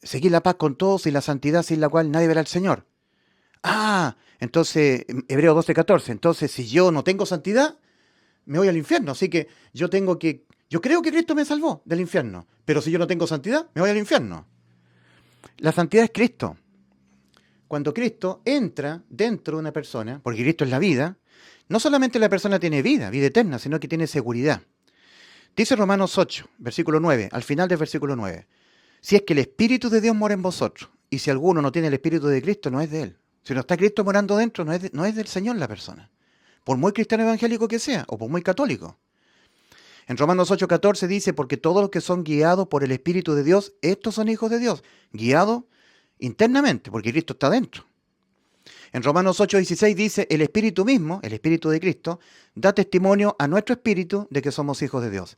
Seguir la paz con todos y la santidad sin la cual nadie verá al Señor. Entonces, Hebreos 12:14, entonces si yo no tengo santidad, me voy al infierno. Así que yo creo que Cristo me salvó del infierno, pero si yo no tengo santidad, me voy al infierno. La santidad es Cristo. Cuando Cristo entra dentro de una persona, porque Cristo es la vida, no solamente la persona tiene vida eterna, sino que tiene seguridad. Dice Romanos 8, versículo 9, al final del versículo 9, si es que el Espíritu de Dios mora en vosotros, y si alguno no tiene el Espíritu de Cristo, no es de él. Si no está Cristo morando dentro, no es del Señor la persona. Por muy cristiano evangélico que sea, o por muy católico. En Romanos 8:14 dice, porque todos los que son guiados por el Espíritu de Dios, estos son hijos de Dios, guiados internamente, porque Cristo está dentro. En Romanos 8:16 dice, el Espíritu mismo, el Espíritu de Cristo, da testimonio a nuestro espíritu de que somos hijos de Dios.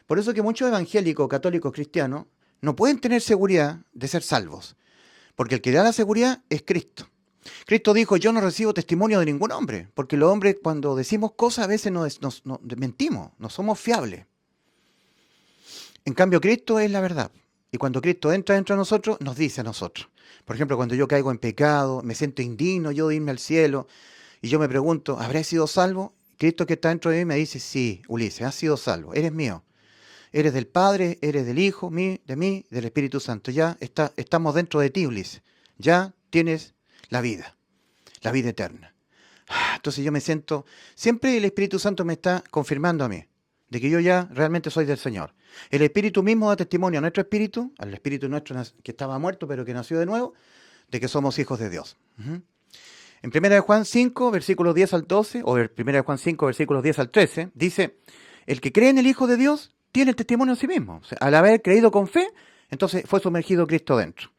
Por eso que muchos evangélicos, católicos, cristianos, no pueden tener seguridad de ser salvos, porque el que da la seguridad es Cristo. Cristo dijo, yo no recibo testimonio de ningún hombre, porque los hombres cuando decimos cosas a veces nos mentimos, no somos fiables. En cambio, Cristo es la verdad. Y cuando Cristo entra dentro de nosotros, nos dice a nosotros. Por ejemplo, cuando yo caigo en pecado, me siento indigno yo de irme al cielo, y yo me pregunto, ¿habré sido salvo? Cristo que está dentro de mí me dice, sí, Ulises, has sido salvo, eres mío. Eres del Padre, eres del Hijo, de mí, del Espíritu Santo. Ya estamos dentro de ti, Ulises. Ya tienes la vida eterna. Entonces yo me siento, siempre el Espíritu Santo me está confirmando a mí, de que yo ya realmente soy del Señor. El Espíritu mismo da testimonio a nuestro espíritu, al espíritu nuestro que estaba muerto pero que nació de nuevo, de que somos hijos de Dios. En 1 Juan 5, versículos 10 al 12, o en 1 Juan 5, versículos 10 al 13, dice, el que cree en el Hijo de Dios tiene el testimonio en sí mismo. O sea, al haber creído con fe, entonces fue sumergido Cristo dentro.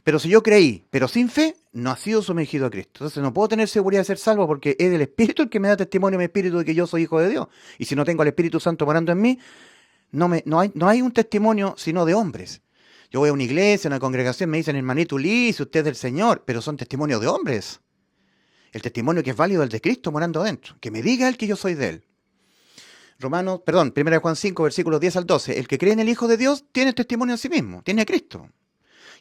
Pero si yo creí, pero sin fe, no ha sido sumergido a Cristo. Entonces no puedo tener seguridad de ser salvo porque es el Espíritu el que me da testimonio a mi espíritu de que yo soy hijo de Dios. Y si no tengo al Espíritu Santo morando en mí, no hay un testimonio sino de hombres. Yo voy a una iglesia, a una congregación, me dicen, hermanito Ulises, usted es del Señor, pero son testimonios de hombres. El testimonio que es válido es el de Cristo morando adentro. Que me diga él que yo soy de él. 1 Juan 5, versículos 10 al 12. El que cree en el Hijo de Dios tiene testimonio en sí mismo, tiene a Cristo.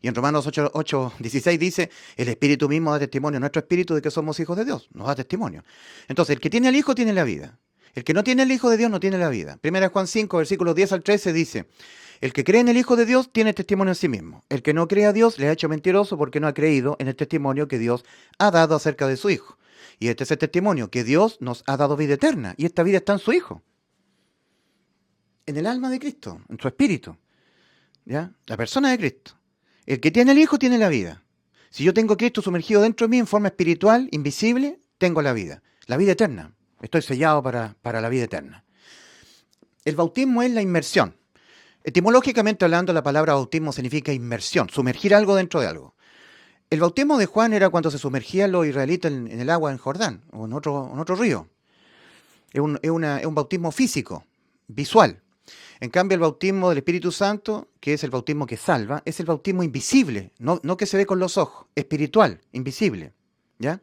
Y en Romanos 8, 16 dice, el Espíritu mismo da testimonio, nuestro Espíritu, de que somos hijos de Dios, nos da testimonio. Entonces, el que tiene al Hijo tiene la vida. El que no tiene al Hijo de Dios no tiene la vida. 1 Juan 5, versículos 10 al 13 dice, el que cree en el Hijo de Dios tiene testimonio en sí mismo. El que no cree a Dios le ha hecho mentiroso porque no ha creído en el testimonio que Dios ha dado acerca de su Hijo. Y este es el testimonio, que Dios nos ha dado vida eterna. Y esta vida está en su Hijo. En el alma de Cristo, en su espíritu. ¿Ya? La persona de Cristo. El que tiene el Hijo tiene la vida. Si yo tengo a Cristo sumergido dentro de mí en forma espiritual, invisible, tengo la vida eterna. Estoy sellado para la vida eterna. El bautismo es la inmersión. Etimológicamente hablando, la palabra bautismo significa inmersión, sumergir algo dentro de algo. El bautismo de Juan era cuando se sumergían los israelitas en el agua en Jordán o en otro río. Es un bautismo físico, visual. En cambio, el bautismo del Espíritu Santo, que es el bautismo que salva, es el bautismo invisible, no que se ve con los ojos, espiritual, invisible. ¿Ya?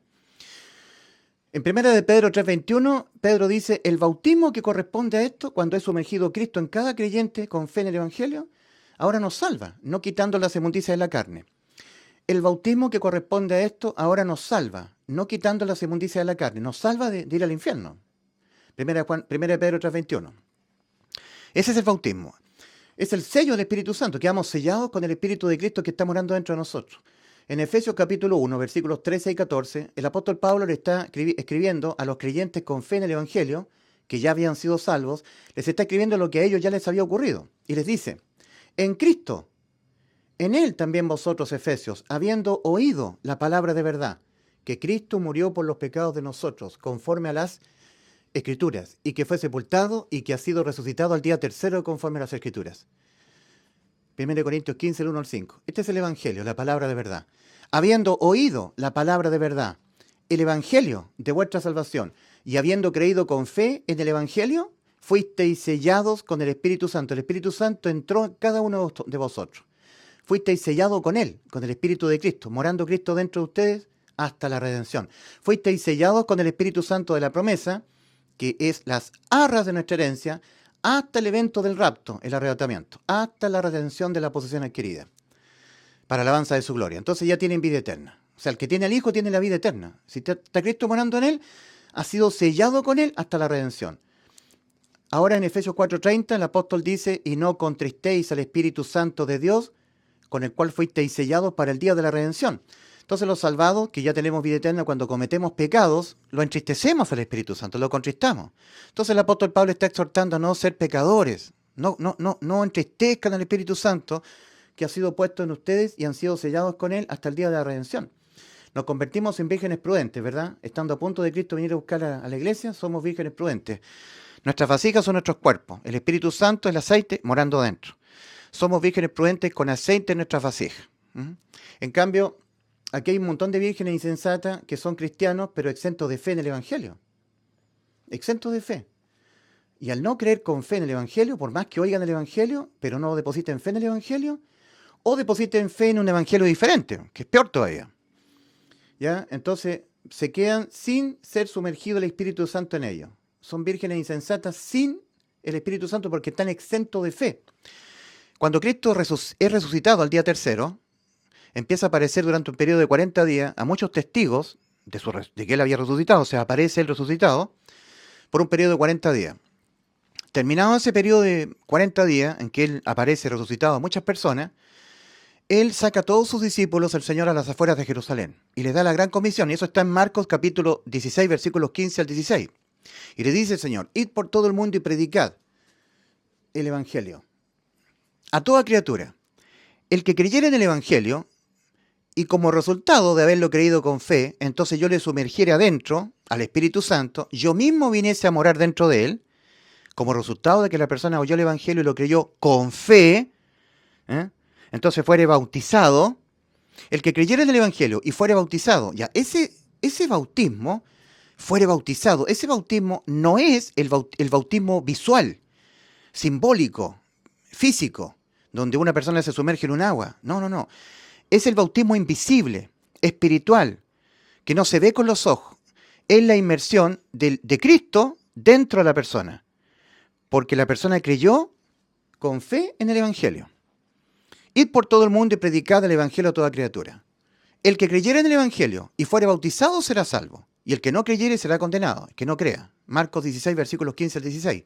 En 1 de Pedro 3:21, Pedro dice, el bautismo que corresponde a esto, cuando es sumergido Cristo en cada creyente con fe en el Evangelio, ahora nos salva, no quitando las inmundicias de la carne. El bautismo que corresponde a esto ahora nos salva, no quitando las inmundicias de la carne, nos salva de ir al infierno. 1 de Pedro 3:21. Ese es el bautismo. Es el sello del Espíritu Santo, quedamos sellados con el Espíritu de Cristo que está morando dentro de nosotros. En Efesios capítulo 1, versículos 13 y 14, el apóstol Pablo le está escribiendo a los creyentes con fe en el Evangelio, que ya habían sido salvos, les está escribiendo lo que a ellos ya les había ocurrido. Y les dice, en Cristo, en Él también vosotros, Efesios, habiendo oído la palabra de verdad, que Cristo murió por los pecados de nosotros, conforme a las Escrituras, y que fue sepultado y que ha sido resucitado al día tercero conforme a las Escrituras. 1 Corintios 15, el 1 al 5. Este es el Evangelio, la palabra de verdad. Habiendo oído la palabra de verdad, el Evangelio de vuestra salvación, y habiendo creído con fe en el Evangelio, fuisteis sellados con el Espíritu Santo. El Espíritu Santo entró en cada uno de vosotros. Fuisteis sellados con Él, con el Espíritu de Cristo, morando Cristo dentro de ustedes hasta la redención. Fuisteis sellados con el Espíritu Santo de la promesa, que es las arras de nuestra herencia, hasta el evento del rapto, el arrebatamiento, hasta la redención de la posesión adquirida, para alabanza de su gloria. Entonces ya tienen vida eterna. O sea, el que tiene al Hijo tiene la vida eterna. Si está Cristo morando en él, ha sido sellado con él hasta la redención. Ahora en Efesios 4:30 el apóstol dice, y no contristéis al Espíritu Santo de Dios, con el cual fuisteis sellados para el día de la redención. Entonces los salvados, que ya tenemos vida eterna, cuando cometemos pecados, lo entristecemos al Espíritu Santo, lo contristamos. Entonces el apóstol Pablo está exhortando a no ser pecadores, no entristezcan al Espíritu Santo que ha sido puesto en ustedes y han sido sellados con él hasta el día de la redención. Nos convertimos en vírgenes prudentes, ¿verdad? Estando a punto de Cristo venir a buscar a la iglesia, somos vírgenes prudentes. Nuestras vasijas son nuestros cuerpos, el Espíritu Santo es el aceite morando dentro. Somos vírgenes prudentes con aceite en nuestras vasijas. En cambio, aquí hay un montón de vírgenes insensatas que son cristianos, pero exentos de fe en el Evangelio. Exentos de fe. Y al no creer con fe en el Evangelio, por más que oigan el Evangelio, pero no depositen fe en el Evangelio, o depositen fe en un Evangelio diferente, que es peor todavía. ¿Ya? Entonces, se quedan sin ser sumergido el Espíritu Santo en ellos. Son vírgenes insensatas sin el Espíritu Santo porque están exentos de fe. Cuando Cristo es resucitado al día tercero, empieza a aparecer durante un periodo de 40 días a muchos testigos de que él había resucitado, o sea, aparece él resucitado por un periodo de 40 días. Terminado ese periodo de 40 días en que él aparece resucitado a muchas personas, él saca a todos sus discípulos, el Señor, a las afueras de Jerusalén y les da la gran comisión, y eso está en Marcos capítulo 16, versículos 15 al 16. Y le dice el Señor, id por todo el mundo y predicad el Evangelio a toda criatura. El que creyere en el Evangelio, y como resultado de haberlo creído con fe, entonces yo le sumergiera adentro al Espíritu Santo, yo mismo viniese a morar dentro de él, como resultado de que la persona oyó el Evangelio y lo creyó con fe, entonces fuere bautizado. El que creyera en el Evangelio y fuere bautizado, ya ese bautismo, fuere bautizado, ese bautismo no es el bautismo visual, simbólico, físico, donde una persona se sumerge en un agua. No, no, no. Es el bautismo invisible, espiritual, que no se ve con los ojos. Es la inmersión de Cristo dentro de la persona. Porque la persona creyó con fe en el Evangelio. Id por todo el mundo y predicad el Evangelio a toda criatura. El que creyere en el Evangelio y fuere bautizado será salvo. Y el que no creyere será condenado. El que no crea. Marcos 16, versículos 15 al 16.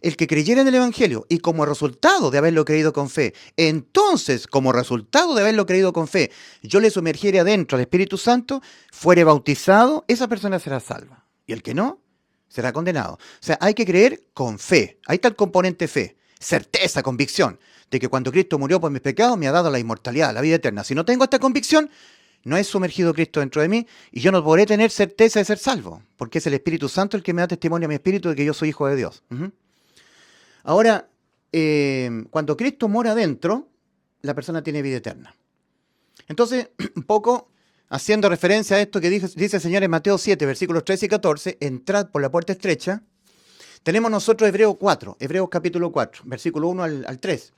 El que creyere en el Evangelio y como resultado de haberlo creído con fe, entonces, como resultado de haberlo creído con fe, yo le sumergiere adentro al Espíritu Santo, fuere bautizado, esa persona será salva. Y el que no, será condenado. O sea, hay que creer con fe. Ahí está el componente fe. Certeza, convicción, de que cuando Cristo murió por mis pecados me ha dado la inmortalidad, la vida eterna. Si no tengo esta convicción, no es sumergido Cristo dentro de mí y yo no podré tener certeza de ser salvo, porque es el Espíritu Santo el que me da testimonio a mi espíritu de que yo soy hijo de Dios. Ahora, cuando Cristo mora dentro, la persona tiene vida eterna. Entonces, un poco haciendo referencia a esto que dice el Señor en Mateo 7, versículos 13 y 14, entrad por la puerta estrecha, tenemos nosotros Hebreos capítulo 4, versículo 1 al 3.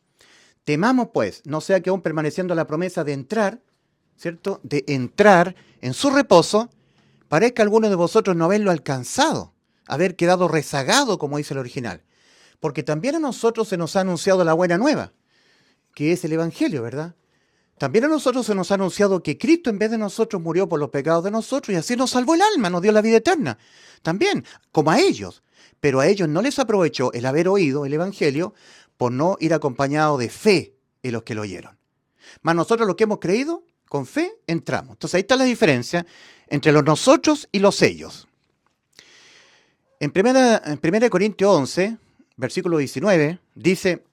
Temamos pues, no sea que aún permaneciendo la promesa de entrar, ¿cierto? De entrar en su reposo, parezca alguno de vosotros no haberlo alcanzado, haber quedado rezagado, como dice el original. Porque también a nosotros se nos ha anunciado la buena nueva, que es el Evangelio, ¿verdad? También a nosotros se nos ha anunciado que Cristo en vez de nosotros murió por los pecados de nosotros y así nos salvó el alma, nos dio la vida eterna. También, como a ellos. Pero a ellos no les aprovechó el haber oído el Evangelio por no ir acompañado de fe en los que lo oyeron. Mas nosotros los que hemos creído, con fe entramos. Entonces ahí está la diferencia entre los nosotros y los ellos. En 1 Corintios 11, versículo 19, dice,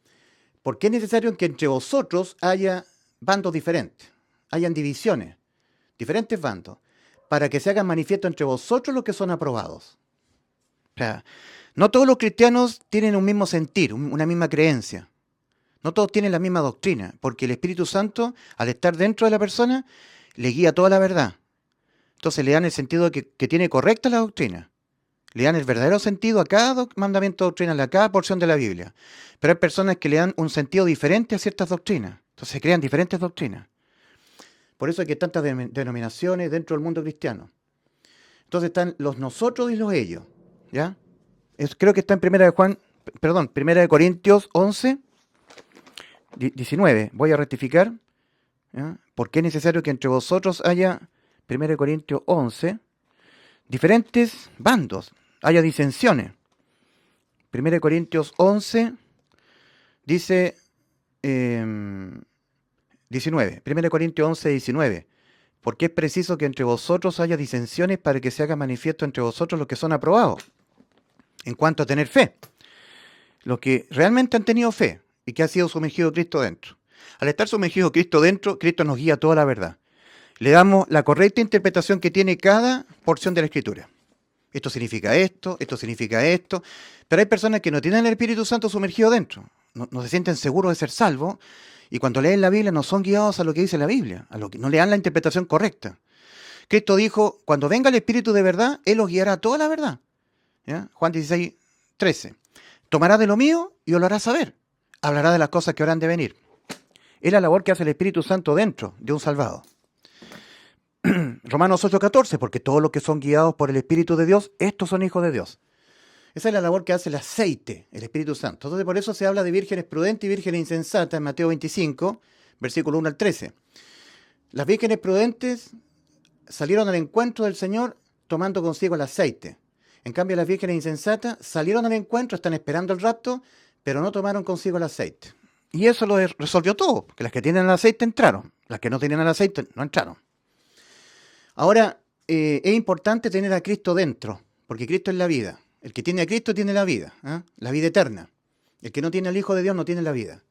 porque es necesario que entre vosotros haya bandos diferentes, hayan divisiones, diferentes bandos, para que se hagan manifiesto entre vosotros los que son aprobados. O sea, no todos los cristianos tienen un mismo sentir, una misma creencia. No todos tienen la misma doctrina, porque el Espíritu Santo, al estar dentro de la persona, le guía toda la verdad. Entonces le dan el sentido que tiene correcta la doctrina. Le dan el verdadero sentido a cada mandamiento doctrinal, a cada porción de la Biblia. Pero hay personas que le dan un sentido diferente a ciertas doctrinas. Entonces se crean diferentes doctrinas. Por eso hay que tantas denominaciones dentro del mundo cristiano. Entonces están los nosotros y los ellos. ¿Ya? Creo que está en 1 Corintios 11, 19. Voy a rectificar. ¿Ya? Porque es necesario que entre vosotros haya, 1 Corintios 11, diferentes bandos, haya disensiones. 1 Corintios 11 dice 19. 1 Corintios 11, 19. Porque es preciso que entre vosotros haya disensiones para que se haga manifiesto entre vosotros los que son aprobados. En cuanto a tener fe. Los que realmente han tenido fe y que ha sido sumergido Cristo dentro. Al estar sumergido Cristo dentro, Cristo nos guía toda la verdad. Le damos la correcta interpretación que tiene cada porción de la Escritura. Esto significa esto significa esto. Pero hay personas que no tienen el Espíritu Santo sumergido dentro. No se sienten seguros de ser salvos. Y cuando leen la Biblia no son guiados a lo que dice la Biblia. No le dan la interpretación correcta. Cristo dijo, cuando venga el Espíritu de verdad, Él os guiará a toda la verdad. ¿Ya? Juan 16, 13. Tomará de lo mío y os lo hará saber. Hablará de las cosas que habrán de venir. Es la labor que hace el Espíritu Santo dentro de un salvado. Romanos 8:14, porque todos los que son guiados por el Espíritu de Dios, estos son hijos de Dios. Esa es la labor que hace el aceite, el Espíritu Santo. Entonces por eso se habla de vírgenes prudentes y vírgenes insensatas en Mateo 25, versículo 1 al 13. Las vírgenes prudentes salieron al encuentro del Señor tomando consigo el aceite. En cambio las vírgenes insensatas salieron al encuentro, están esperando el rapto, pero no tomaron consigo el aceite. Y eso lo resolvió todo, que las que tienen el aceite entraron, las que no tenían el aceite no entraron. Ahora, es importante tener a Cristo dentro, porque Cristo es la vida. El que tiene a Cristo tiene la vida eterna. El que no tiene al Hijo de Dios no tiene la vida.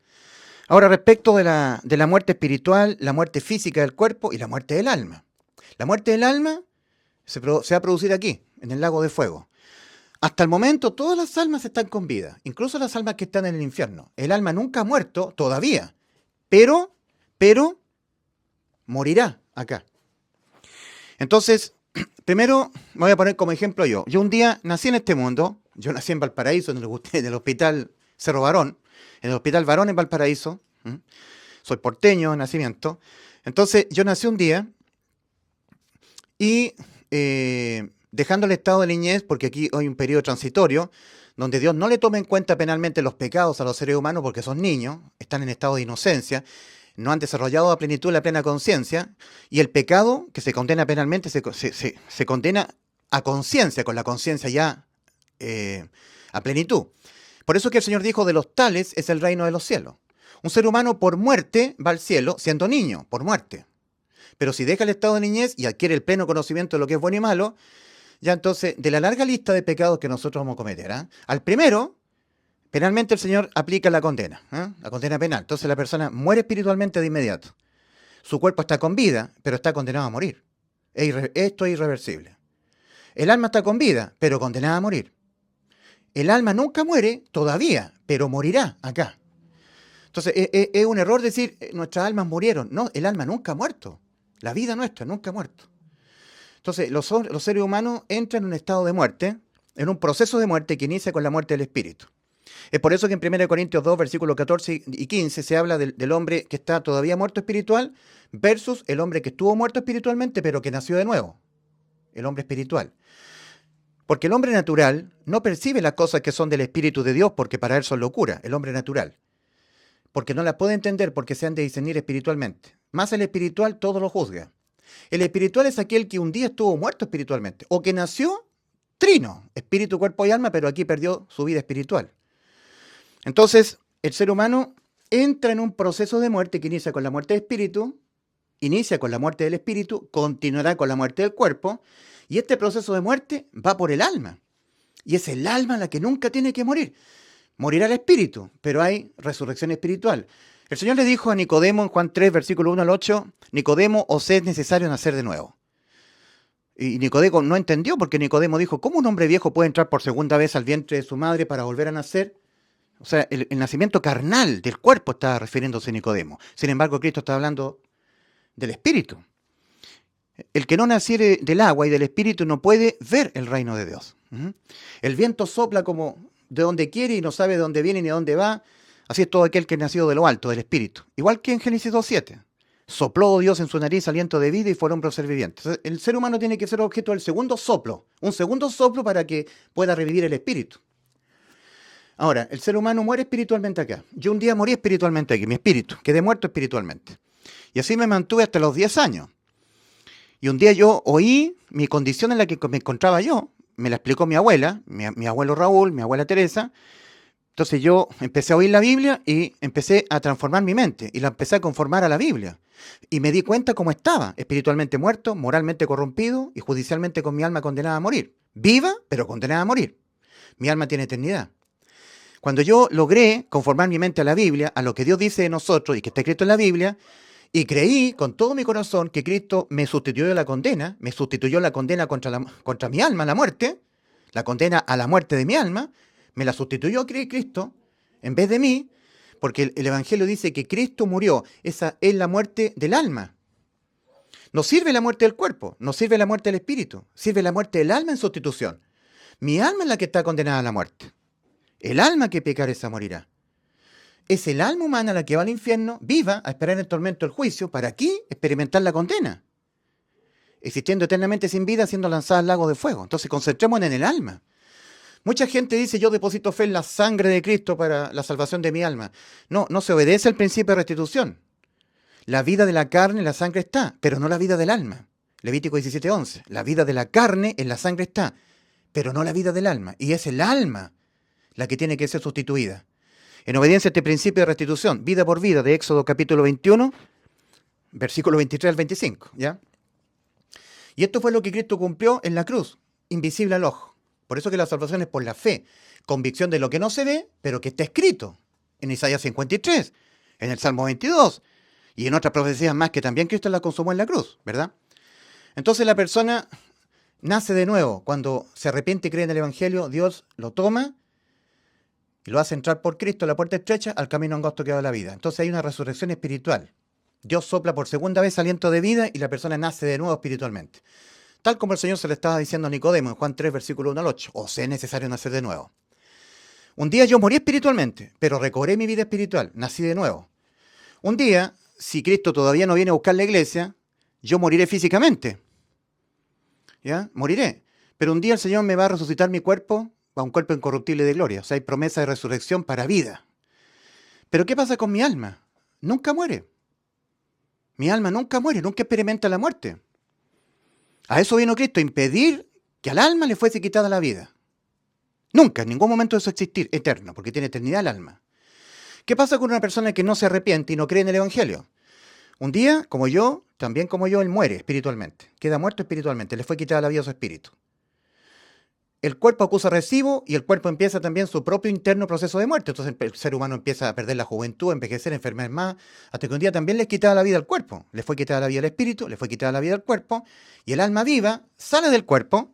Ahora, respecto de la muerte espiritual, la muerte física del cuerpo y la muerte del alma. La muerte del alma se va a producir aquí, en el lago de fuego. Hasta el momento todas las almas están con vida, incluso las almas que están en el infierno. El alma nunca ha muerto todavía, pero morirá acá. Entonces, primero me voy a poner como ejemplo yo. Yo un día nací en este mundo, yo nací en Valparaíso, en el hospital Cerro Barón, en el hospital Barón en Valparaíso, ¿Mm? Soy porteño de nacimiento. Entonces, yo nací un día y dejando el estado de niñez, porque aquí hay un periodo transitorio, donde Dios no le toma en cuenta penalmente los pecados a los seres humanos porque son niños, están en estado de inocencia, no han desarrollado a plenitud la plena conciencia, y el pecado que se condena penalmente se condena a conciencia, con la conciencia ya a plenitud. Por eso que el Señor dijo, de los tales es el reino de los cielos. Un ser humano por muerte va al cielo siendo niño, por muerte. Pero si deja el estado de niñez y adquiere el pleno conocimiento de lo que es bueno y malo, ya entonces, de la larga lista de pecados que nosotros vamos a cometer, al primero, penalmente el Señor aplica la condena, la condena penal. Entonces la persona muere espiritualmente de inmediato. Su cuerpo está con vida, pero está condenado a morir. Esto es irreversible. El alma está con vida, pero condenada a morir. El alma nunca muere todavía, pero morirá acá. Entonces, es un error decir, nuestras almas murieron. No, el alma nunca ha muerto. La vida nuestra nunca ha muerto. Entonces, los seres humanos entran en un estado de muerte, en un proceso de muerte que inicia con la muerte del espíritu. Es por eso que en 1 Corintios 2, versículos 14 y 15, se habla del hombre que está todavía muerto espiritual versus el hombre que estuvo muerto espiritualmente, pero que nació de nuevo. El hombre espiritual. Porque el hombre natural no percibe las cosas que son del Espíritu de Dios porque para él son locura, el hombre natural. Porque no las puede entender porque se han de discernir espiritualmente. Más el espiritual todo lo juzga. El espiritual es aquel que un día estuvo muerto espiritualmente o que nació trino, espíritu, cuerpo y alma, pero aquí perdió su vida espiritual. Entonces, el ser humano entra en un proceso de muerte que inicia con la muerte del espíritu, inicia con la muerte del espíritu, continuará con la muerte del cuerpo, y este proceso de muerte va por el alma. Y es el alma la que nunca tiene que morir. Morirá el espíritu, pero hay resurrección espiritual. El Señor le dijo a Nicodemo en Juan 3, versículo 1 al 8, Nicodemo, os es necesario nacer de nuevo. Y Nicodemo no entendió porque Nicodemo dijo, ¿cómo un hombre viejo puede entrar por segunda vez al vientre de su madre para volver a nacer? O sea, el nacimiento carnal del cuerpo estaba refiriéndose a Nicodemo. Sin embargo, Cristo está hablando del espíritu. El que no naciere del agua y del espíritu no puede ver el reino de Dios. El viento sopla como de donde quiere y no sabe de dónde viene ni a dónde va. Así es todo aquel que es nacido de lo alto, del espíritu. Igual que en Génesis 2:7. Sopló Dios en su nariz aliento de vida y fueron ser vivientes. Entonces, el ser humano tiene que ser objeto del segundo soplo. Un segundo soplo para que pueda revivir el espíritu. Ahora, el ser humano muere espiritualmente acá. Yo un día morí espiritualmente aquí, mi espíritu. Quedé muerto espiritualmente. Y así me mantuve hasta los 10 años. Y un día yo oí mi condición en la que me encontraba yo, me la explicó mi abuela, mi abuelo Raúl, mi abuela Teresa. Entonces yo empecé a oír la Biblia y empecé a transformar mi mente y la empecé a conformar a la Biblia. Y me di cuenta cómo estaba, espiritualmente muerto, moralmente corrompido y judicialmente con mi alma condenada a morir. Viva, pero condenada a morir. Mi alma tiene eternidad. Cuando yo logré conformar mi mente a la Biblia, a lo que Dios dice de nosotros y que está escrito en la Biblia, y creí con todo mi corazón que Cristo me sustituyó la condena contra mi alma, la muerte, la condena a la muerte de mi alma, me la sustituyó Cristo en vez de mí, porque el Evangelio dice que Cristo murió, esa es la muerte del alma. No sirve la muerte del cuerpo, no sirve la muerte del espíritu, sirve la muerte del alma en sustitución. Mi alma es la que está condenada a la muerte. El alma que pecare esa morirá. Es el alma humana la que va al infierno, viva, a esperar el tormento del juicio, para aquí experimentar la condena. Existiendo eternamente sin vida, siendo lanzada al lago de fuego. Entonces concentrémonos en el alma. Mucha gente dice, yo deposito fe en la sangre de Cristo para la salvación de mi alma. No, no se obedece al principio de restitución. La vida de la carne en la sangre está, pero no la vida del alma. Levítico 17:11. La vida de la carne en la sangre está, pero no la vida del alma. Y es el alma la que tiene que ser sustituida. En obediencia a este principio de restitución, vida por vida, de Éxodo capítulo 21, versículo 23 al 25. ¿Ya? Y esto fue lo que Cristo cumplió en la cruz, invisible al ojo. Por eso que la salvación es por la fe, convicción de lo que no se ve, pero que está escrito en Isaías 53, en el Salmo 22 y en otras profecías más que también Cristo la consumó en la cruz, ¿verdad? Entonces la persona nace de nuevo. Cuando se arrepiente y cree en el Evangelio, Dios lo toma y lo hace entrar por Cristo a la puerta estrecha al camino angosto que va a la vida. Entonces hay una resurrección espiritual. Dios sopla por segunda vez aliento de vida y la persona nace de nuevo espiritualmente. Tal como el Señor se le estaba diciendo a Nicodemo en Juan 3, versículo 1 al 8. O sea, es necesario nacer de nuevo. Un día yo morí espiritualmente, pero recobré mi vida espiritual, nací de nuevo. Un día, si Cristo todavía no viene a buscar la iglesia, yo moriré físicamente. ¿Ya? Moriré. Pero un día el Señor me va a resucitar mi cuerpo a un cuerpo incorruptible de gloria. O sea, hay promesa de resurrección para vida. Pero ¿qué pasa con mi alma? Nunca muere. Mi alma nunca muere, nunca experimenta la muerte. A eso vino Cristo, a impedir que al alma le fuese quitada la vida. Nunca, en ningún momento de su existir, eterno, porque tiene eternidad el alma. ¿Qué pasa con una persona que no se arrepiente y no cree en el Evangelio? Un día, como yo, también como yo, él muere espiritualmente. Queda muerto espiritualmente, le fue quitada la vida a su espíritu. El cuerpo acusa recibo y el cuerpo empieza también su propio interno proceso de muerte. Entonces el ser humano empieza a perder la juventud, a envejecer, a enfermar más, hasta que un día también le quitaba la vida al cuerpo. Le fue quitada la vida al espíritu, le fue quitada la vida al cuerpo, y el alma viva sale del cuerpo,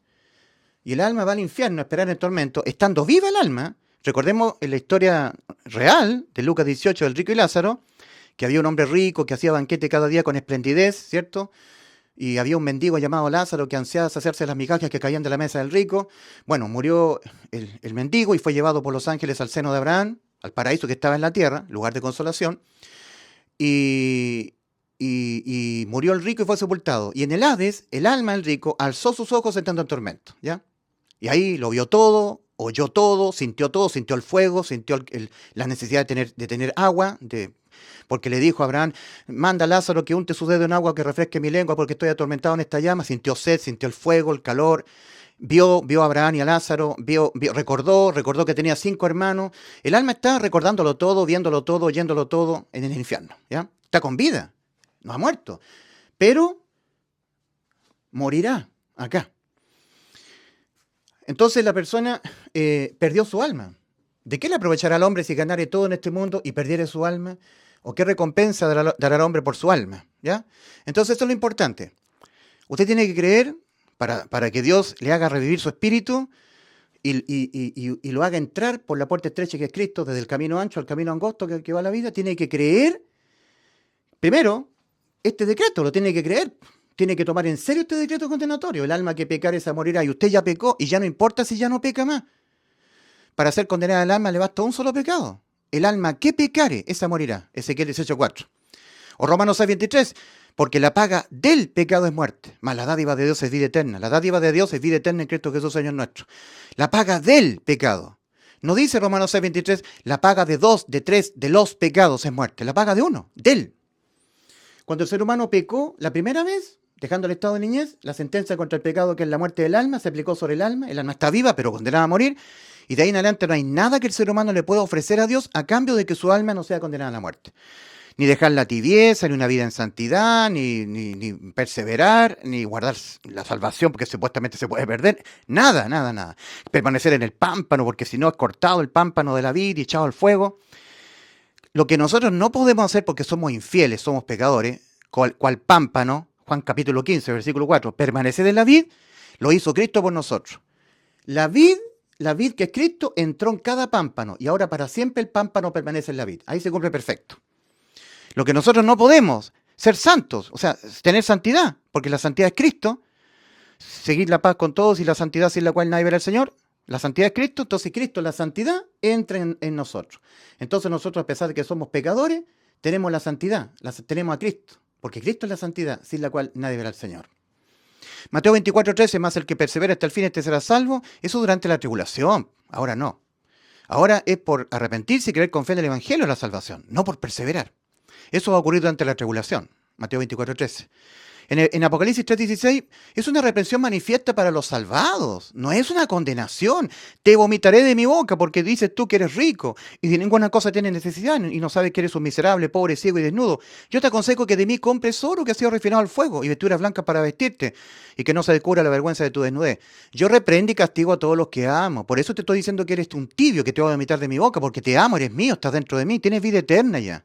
y el alma va al infierno a esperar el tormento, estando viva el alma. Recordemos en la historia real de Lucas 18 del rico y Lázaro, que había un hombre rico que hacía banquete cada día con esplendidez, ¿cierto? Y había un mendigo llamado Lázaro que ansiaba saciarse las migajas que caían de la mesa del rico. Bueno, murió el mendigo y fue llevado por los ángeles al seno de Abraham, al paraíso que estaba en la tierra, lugar de consolación. Y murió el rico y fue sepultado. Y en el Hades, el alma del rico alzó sus ojos entrando en tormento, ¿ya? Y ahí lo vio todo, oyó todo, sintió el fuego, sintió la necesidad de tener agua, porque le dijo a Abraham, manda a Lázaro que unte su dedo en agua que refresque mi lengua porque estoy atormentado en esta llama. Sintió sed, sintió el fuego, el calor. Vio a Abraham y a Lázaro, recordó que tenía 5 hermanos. El alma está recordándolo todo, viéndolo todo, oyéndolo todo en el infierno, ¿ya? Está con vida, no ha muerto, pero morirá acá. Entonces la persona perdió su alma. ¿De qué le aprovechará al hombre si ganare todo en este mundo y perdiere su alma? ¿O qué recompensa dará al hombre por su alma? ¿Ya? Entonces esto es lo importante. Usted tiene que creer para que Dios le haga revivir su espíritu y lo haga entrar por la puerta estrecha que es Cristo, desde el camino ancho al camino angosto que va a la vida. Tiene que creer, primero, este decreto, lo tiene que creer. Tiene que tomar en serio este decreto condenatorio. El alma que pecare esa morirá. Y usted ya pecó y ya no importa si ya no peca más. Para ser condenada el alma le basta un solo pecado. El alma que pecare, esa morirá. Ezequiel 18:4. O Romanos 6:23. Porque la paga del pecado es muerte, mas la dádiva de Dios es vida eterna. La dádiva de Dios es vida eterna en Cristo Jesús, Señor nuestro. La paga del pecado. No dice Romanos 6:23, la paga de 2, de 3, de los pecados es muerte. La paga de uno, del. Cuando el ser humano pecó la primera vez, dejando el estado de niñez, la sentencia contra el pecado, que es la muerte del alma, se aplicó sobre el alma está viva, pero condenada a morir, y de ahí en adelante no hay nada que el ser humano le pueda ofrecer a Dios a cambio de que su alma no sea condenada a la muerte. Ni dejar la tibieza, ni una vida en santidad, ni perseverar, ni guardar la salvación, porque supuestamente se puede perder. Nada. Permanecer en el pámpano, porque si no es cortado el pámpano de la vid y echado al fuego. Lo que nosotros no podemos hacer porque somos infieles, somos pecadores, cual pámpano, Juan capítulo 15, versículo 4, permanecer en la vid, lo hizo Cristo por nosotros. La vid que es Cristo entró en cada pámpano y ahora para siempre el pámpano permanece en la vid. Ahí se cumple perfecto. Lo que nosotros no podemos, ser santos, o sea, tener santidad, porque la santidad es Cristo, seguir la paz con todos y la santidad sin la cual nadie verá al Señor. La santidad es Cristo, entonces Cristo, la santidad, entra en nosotros. Entonces nosotros, a pesar de que somos pecadores, tenemos la santidad, tenemos a Cristo, porque Cristo es la santidad, sin la cual nadie verá al Señor. Mateo 24:13, más el que persevera hasta el fin, este será salvo. Eso durante la tribulación, ahora no. Ahora es por arrepentirse y creer con fe en el Evangelio la salvación, no por perseverar. Eso va a ocurrir durante la tribulación, Mateo 24:13. En Apocalipsis 3:16 es una reprensión manifiesta para los salvados, no es una condenación. Te vomitaré de mi boca porque dices tú que eres rico y de ninguna cosa tienes necesidad y no sabes que eres un miserable, pobre, ciego y desnudo. Yo te aconsejo que de mí compres oro que ha sido refinado al fuego y vestiduras blancas para vestirte y que no se descubra la vergüenza de tu desnudez. Yo reprendo y castigo a todos los que amo. Por eso te estoy diciendo que eres un tibio, que te voy a vomitar de mi boca porque te amo, eres mío, estás dentro de mí, tienes vida eterna ya.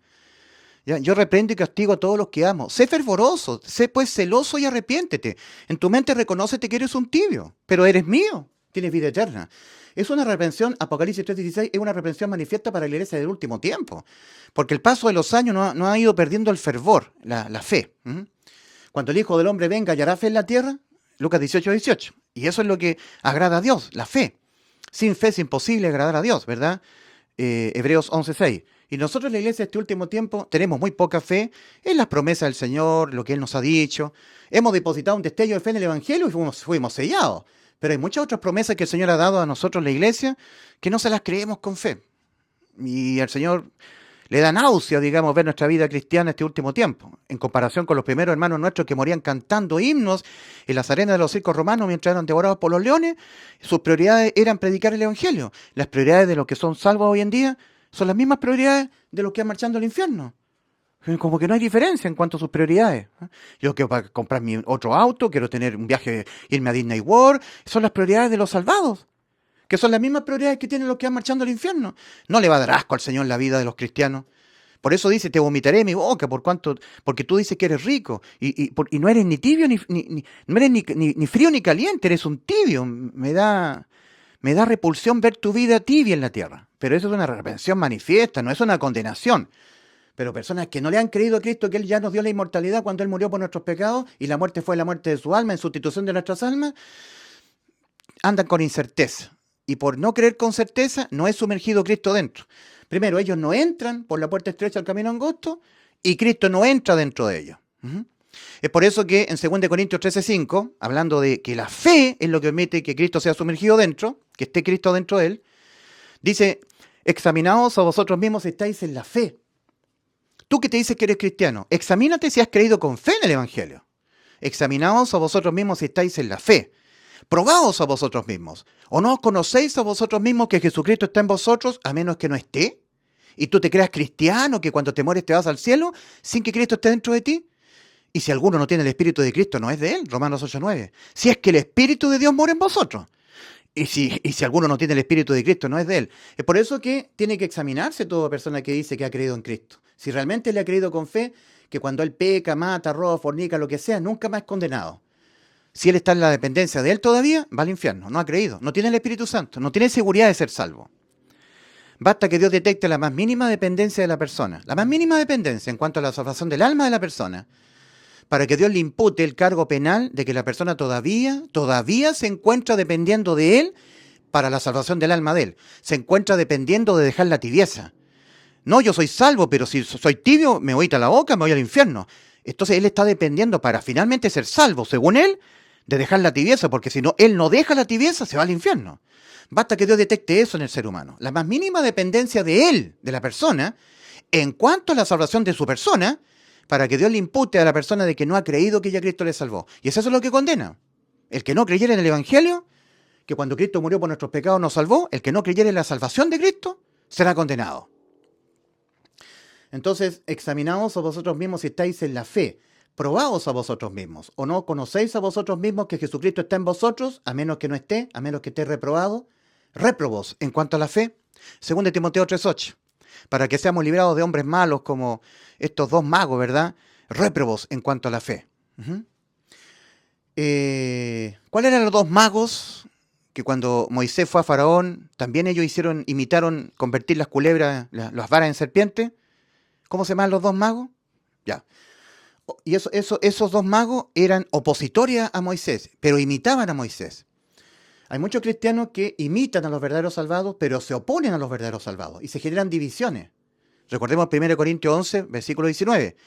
¿Ya? Yo reprendo y castigo a todos los que amo. Sé fervoroso, sé pues celoso y arrepiéntete. En tu mente reconócete que eres un tibio, pero eres mío, tienes vida eterna. Es una reprensión, Apocalipsis 3:16, es una reprensión manifiesta para la iglesia del último tiempo, porque el paso de los años no ha ido perdiendo el fervor, la fe. Cuando el Hijo del Hombre venga, ¿hallará fe en la tierra? Lucas 18:18. Y eso es lo que agrada a Dios, la fe. Sin fe es imposible agradar a Dios, ¿verdad? Hebreos 11:6. Y nosotros en la iglesia este último tiempo tenemos muy poca fe en las promesas del Señor, lo que Él nos ha dicho. Hemos depositado un destello de fe en el Evangelio y fuimos sellados. Pero hay muchas otras promesas que el Señor ha dado a nosotros en la iglesia que no se las creemos con fe. Y al Señor le da náusea, digamos, ver nuestra vida cristiana este último tiempo, en comparación con los primeros hermanos nuestros que morían cantando himnos en las arenas de los circos romanos mientras eran devorados por los leones. Sus prioridades eran predicar el Evangelio. Las prioridades de los que son salvos hoy en día son las mismas prioridades de los que van marchando al infierno. Como que no hay diferencia en cuanto a sus prioridades. Yo quiero comprar mi otro auto, quiero tener un viaje, irme a Disney World. Son las prioridades de los salvados, que son las mismas prioridades que tienen los que van marchando al infierno. No le va a dar asco al Señor la vida de los cristianos. Por eso dice, te vomitaré mi boca, porque tú dices que eres rico, y no eres ni tibio, no eres ni frío ni caliente, eres un tibio. Me da repulsión ver tu vida tibia en la tierra. Pero eso es una reprensión manifiesta, no es una condenación. Pero personas que no le han creído a Cristo, que Él ya nos dio la inmortalidad cuando Él murió por nuestros pecados, y la muerte fue la muerte de su alma en sustitución de nuestras almas, andan con incerteza. Y por no creer con certeza, no es sumergido Cristo dentro. Primero, ellos no entran por la puerta estrecha al camino angosto, y Cristo no entra dentro de ellos. Es por eso que en 2 Corintios 13:5, hablando de que la fe es lo que permite que Cristo sea sumergido dentro, que esté Cristo dentro de Él, dice, examinaos a vosotros mismos si estáis en la fe. Tú que te dices que eres cristiano, examínate si has creído con fe en el Evangelio. Examinaos a vosotros mismos si estáis en la fe. Probaos a vosotros mismos. ¿O no os conocéis a vosotros mismos que Jesucristo está en vosotros, a menos que no esté? ¿Y tú te creas cristiano, que cuando te mueres te vas al cielo, sin que Cristo esté dentro de ti? Y si alguno no tiene el Espíritu de Cristo, no es de él, Romanos 8:9. Si es que el Espíritu de Dios mora en vosotros. Y si alguno no tiene el Espíritu de Cristo, no es de él. Es por eso que tiene que examinarse toda persona que dice que ha creído en Cristo. Si realmente le ha creído con fe, que cuando él peca, mata, roba, fornica, lo que sea, nunca más es condenado. Si él está en la dependencia de él todavía, va al infierno. No ha creído, no tiene el Espíritu Santo, no tiene seguridad de ser salvo. Basta que Dios detecte la más mínima dependencia de la persona, la más mínima dependencia en cuanto a la salvación del alma de la persona, para que Dios le impute el cargo penal de que la persona todavía se encuentra dependiendo de él para la salvación del alma de él. Se encuentra dependiendo de dejar la tibieza. No, yo soy salvo, pero si soy tibio, me voy a la boca, me voy al infierno. Entonces él está dependiendo para finalmente ser salvo, según él, de dejar la tibieza, porque si no, él no deja la tibieza, se va al infierno. Basta que Dios detecte eso en el ser humano. La más mínima dependencia de él, de la persona, en cuanto a la salvación de su persona, para que Dios le impute a la persona de que no ha creído que ya Cristo le salvó. Y eso es lo que condena. El que no creyera en el Evangelio, que cuando Cristo murió por nuestros pecados nos salvó, el que no creyera en la salvación de Cristo, será condenado. Entonces, examinaos a vosotros mismos si estáis en la fe. Probaos a vosotros mismos. ¿O no conocéis a vosotros mismos que Jesucristo está en vosotros, a menos que no esté, a menos que esté reprobado? Réprobos en cuanto a la fe. 2 Timoteo 3:8. Para que seamos librados de hombres malos como estos dos magos, ¿verdad? Réprobos en cuanto a la fe. ¿Cuáles eran los dos magos que cuando Moisés fue a Faraón, también ellos imitaron convertir las culebras, las varas en serpientes? ¿Cómo se llaman los dos magos? Ya. Y esos dos magos eran opositores a Moisés, pero imitaban a Moisés. Hay muchos cristianos que imitan a los verdaderos salvados, pero se oponen a los verdaderos salvados y se generan divisiones. Recordemos 1 Corintios 11, versículo 19.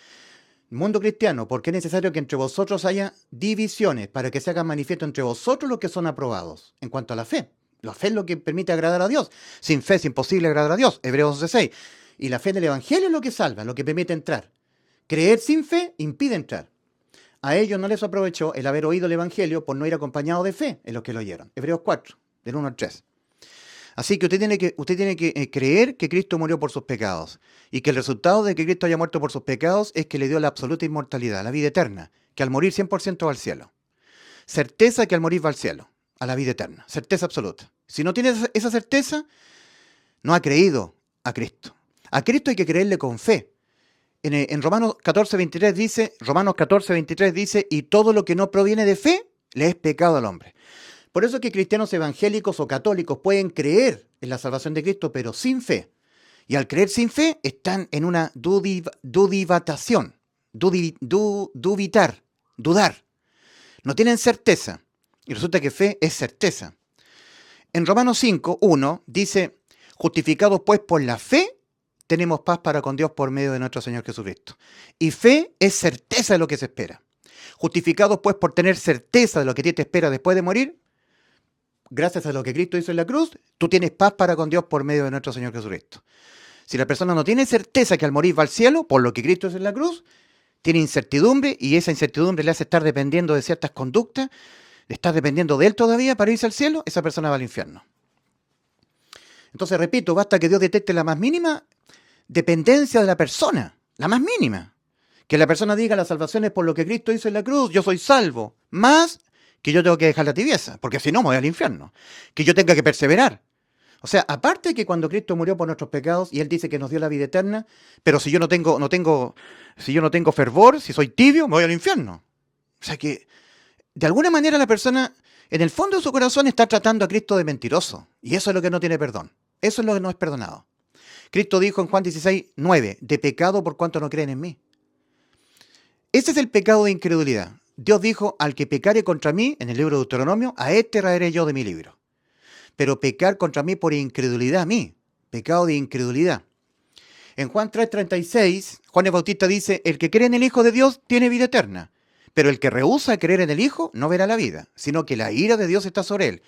Mundo cristiano, ¿por qué es necesario que entre vosotros haya divisiones para que se hagan manifiesto entre vosotros los que son aprobados? En cuanto a la fe. La fe es lo que permite agradar a Dios. Sin fe es imposible agradar a Dios. Hebreos 11:6. Y la fe en el Evangelio es lo que salva, lo que permite entrar. Creer sin fe impide entrar. A ellos no les aprovechó el haber oído el Evangelio por no ir acompañado de fe en los que lo oyeron. Hebreos 4, del 1 al 3. Así que usted tiene que creer que Cristo murió por sus pecados y que el resultado de que Cristo haya muerto por sus pecados es que le dio la absoluta inmortalidad, la vida eterna, que al morir 100% va al cielo. Certeza que al morir va al cielo, a la vida eterna, certeza absoluta. Si no tiene esa certeza, no ha creído a Cristo. A Cristo hay que creerle con fe. En Romanos 14:23 dice, y todo lo que no proviene de fe le es pecado al hombre. Por eso es que cristianos evangélicos o católicos pueden creer en la salvación de Cristo, pero sin fe. Y al creer sin fe, están en una dudivatación, dudar. No tienen certeza. Y resulta que fe es certeza. En Romanos 5:1 dice, justificados pues por la fe, tenemos paz para con Dios por medio de nuestro Señor Jesucristo. Y fe es certeza de lo que se espera. Justificados pues por tener certeza de lo que a ti te espera después de morir, gracias a lo que Cristo hizo en la cruz, tú tienes paz para con Dios por medio de nuestro Señor Jesucristo. Si la persona no tiene certeza que al morir va al cielo, por lo que Cristo hizo en la cruz, tiene incertidumbre y esa incertidumbre le hace estar dependiendo de ciertas conductas, de estar dependiendo de él todavía para irse al cielo, esa persona va al infierno. Entonces, repito, basta que Dios detecte la más mínima dependencia de la persona, la más mínima. Que la persona diga la salvación es por lo que Cristo hizo en la cruz, yo soy salvo, más que yo tengo que dejar la tibieza, porque si no me voy al infierno. Que yo tenga que perseverar. O sea, aparte de que cuando Cristo murió por nuestros pecados y Él dice que nos dio la vida eterna, pero si yo no tengo fervor, si soy tibio, me voy al infierno. O sea que, de alguna manera la persona, en el fondo de su corazón, está tratando a Cristo de mentiroso. Y eso es lo que no tiene perdón. Eso es lo que no es perdonado. Cristo dijo en Juan 16:9, de pecado por cuanto no creen en mí. Ese es el pecado de incredulidad. Dios dijo, al que pecare contra mí, en el libro de Deuteronomio, a este raeré yo de mi libro. Pero pecar contra mí por incredulidad a mí. Pecado de incredulidad. En Juan 3:36, Juan el Bautista dice, el que cree en el Hijo de Dios tiene vida eterna. Pero el que rehúsa creer en el Hijo no verá la vida, sino que la ira de Dios está sobre él.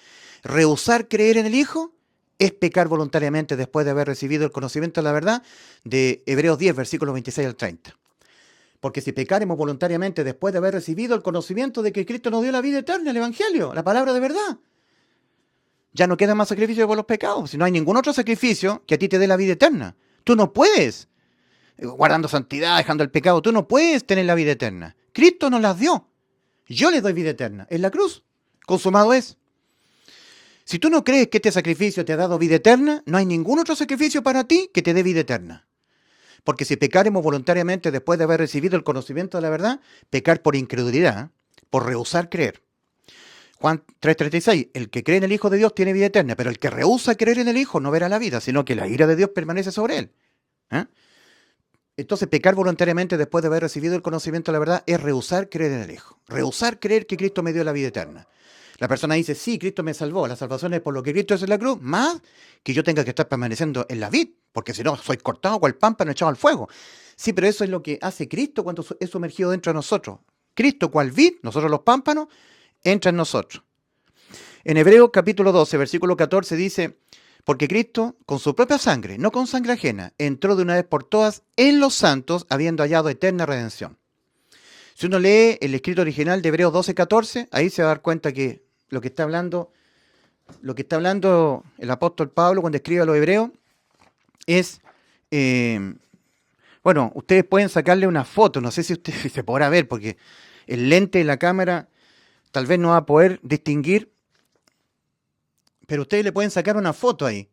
Rehusar creer en el Hijo es pecar voluntariamente después de haber recibido el conocimiento de la verdad de Hebreos 10, versículos 26 al 30. Porque si pecaremos voluntariamente después de haber recibido el conocimiento de que Cristo nos dio la vida eterna, el Evangelio, la palabra de verdad, ya no queda más sacrificio por los pecados. Si no hay ningún otro sacrificio que a ti te dé la vida eterna. Tú no puedes, guardando santidad, dejando el pecado, tú no puedes tener la vida eterna. Cristo nos las dio. Yo les doy vida eterna. En la cruz, consumado es. Si tú no crees que este sacrificio te ha dado vida eterna, no hay ningún otro sacrificio para ti que te dé vida eterna. Porque si pecaremos voluntariamente después de haber recibido el conocimiento de la verdad, pecar por incredulidad, por rehusar creer. Juan 3:36, el que cree en el Hijo de Dios tiene vida eterna, pero el que rehúsa creer en el Hijo no verá la vida, sino que la ira de Dios permanece sobre él. Entonces, pecar voluntariamente después de haber recibido el conocimiento de la verdad es rehusar creer en el Hijo. Rehusar creer que Cristo me dio la vida eterna. La persona dice, sí, Cristo me salvó, la salvación es por lo que Cristo hizo en la cruz, más que yo tenga que estar permaneciendo en la vid, porque si no, soy cortado cual pámpano echado al fuego. Sí, pero eso es lo que hace Cristo cuando es sumergido dentro de nosotros. Cristo cual vid, nosotros los pámpanos, entra en nosotros. En Hebreos capítulo 12, versículo 14 dice, porque Cristo, con su propia sangre, no con sangre ajena, entró de una vez por todas en los santos, habiendo hallado eterna redención. Si uno lee el escrito original de Hebreos 12, 14, ahí se va a dar cuenta que lo que está hablando el apóstol Pablo cuando escribe a los hebreos es, bueno, ustedes pueden sacarle una foto, no sé si se podrá ver, porque el lente de la cámara tal vez no va a poder distinguir, pero ustedes le pueden sacar una foto ahí.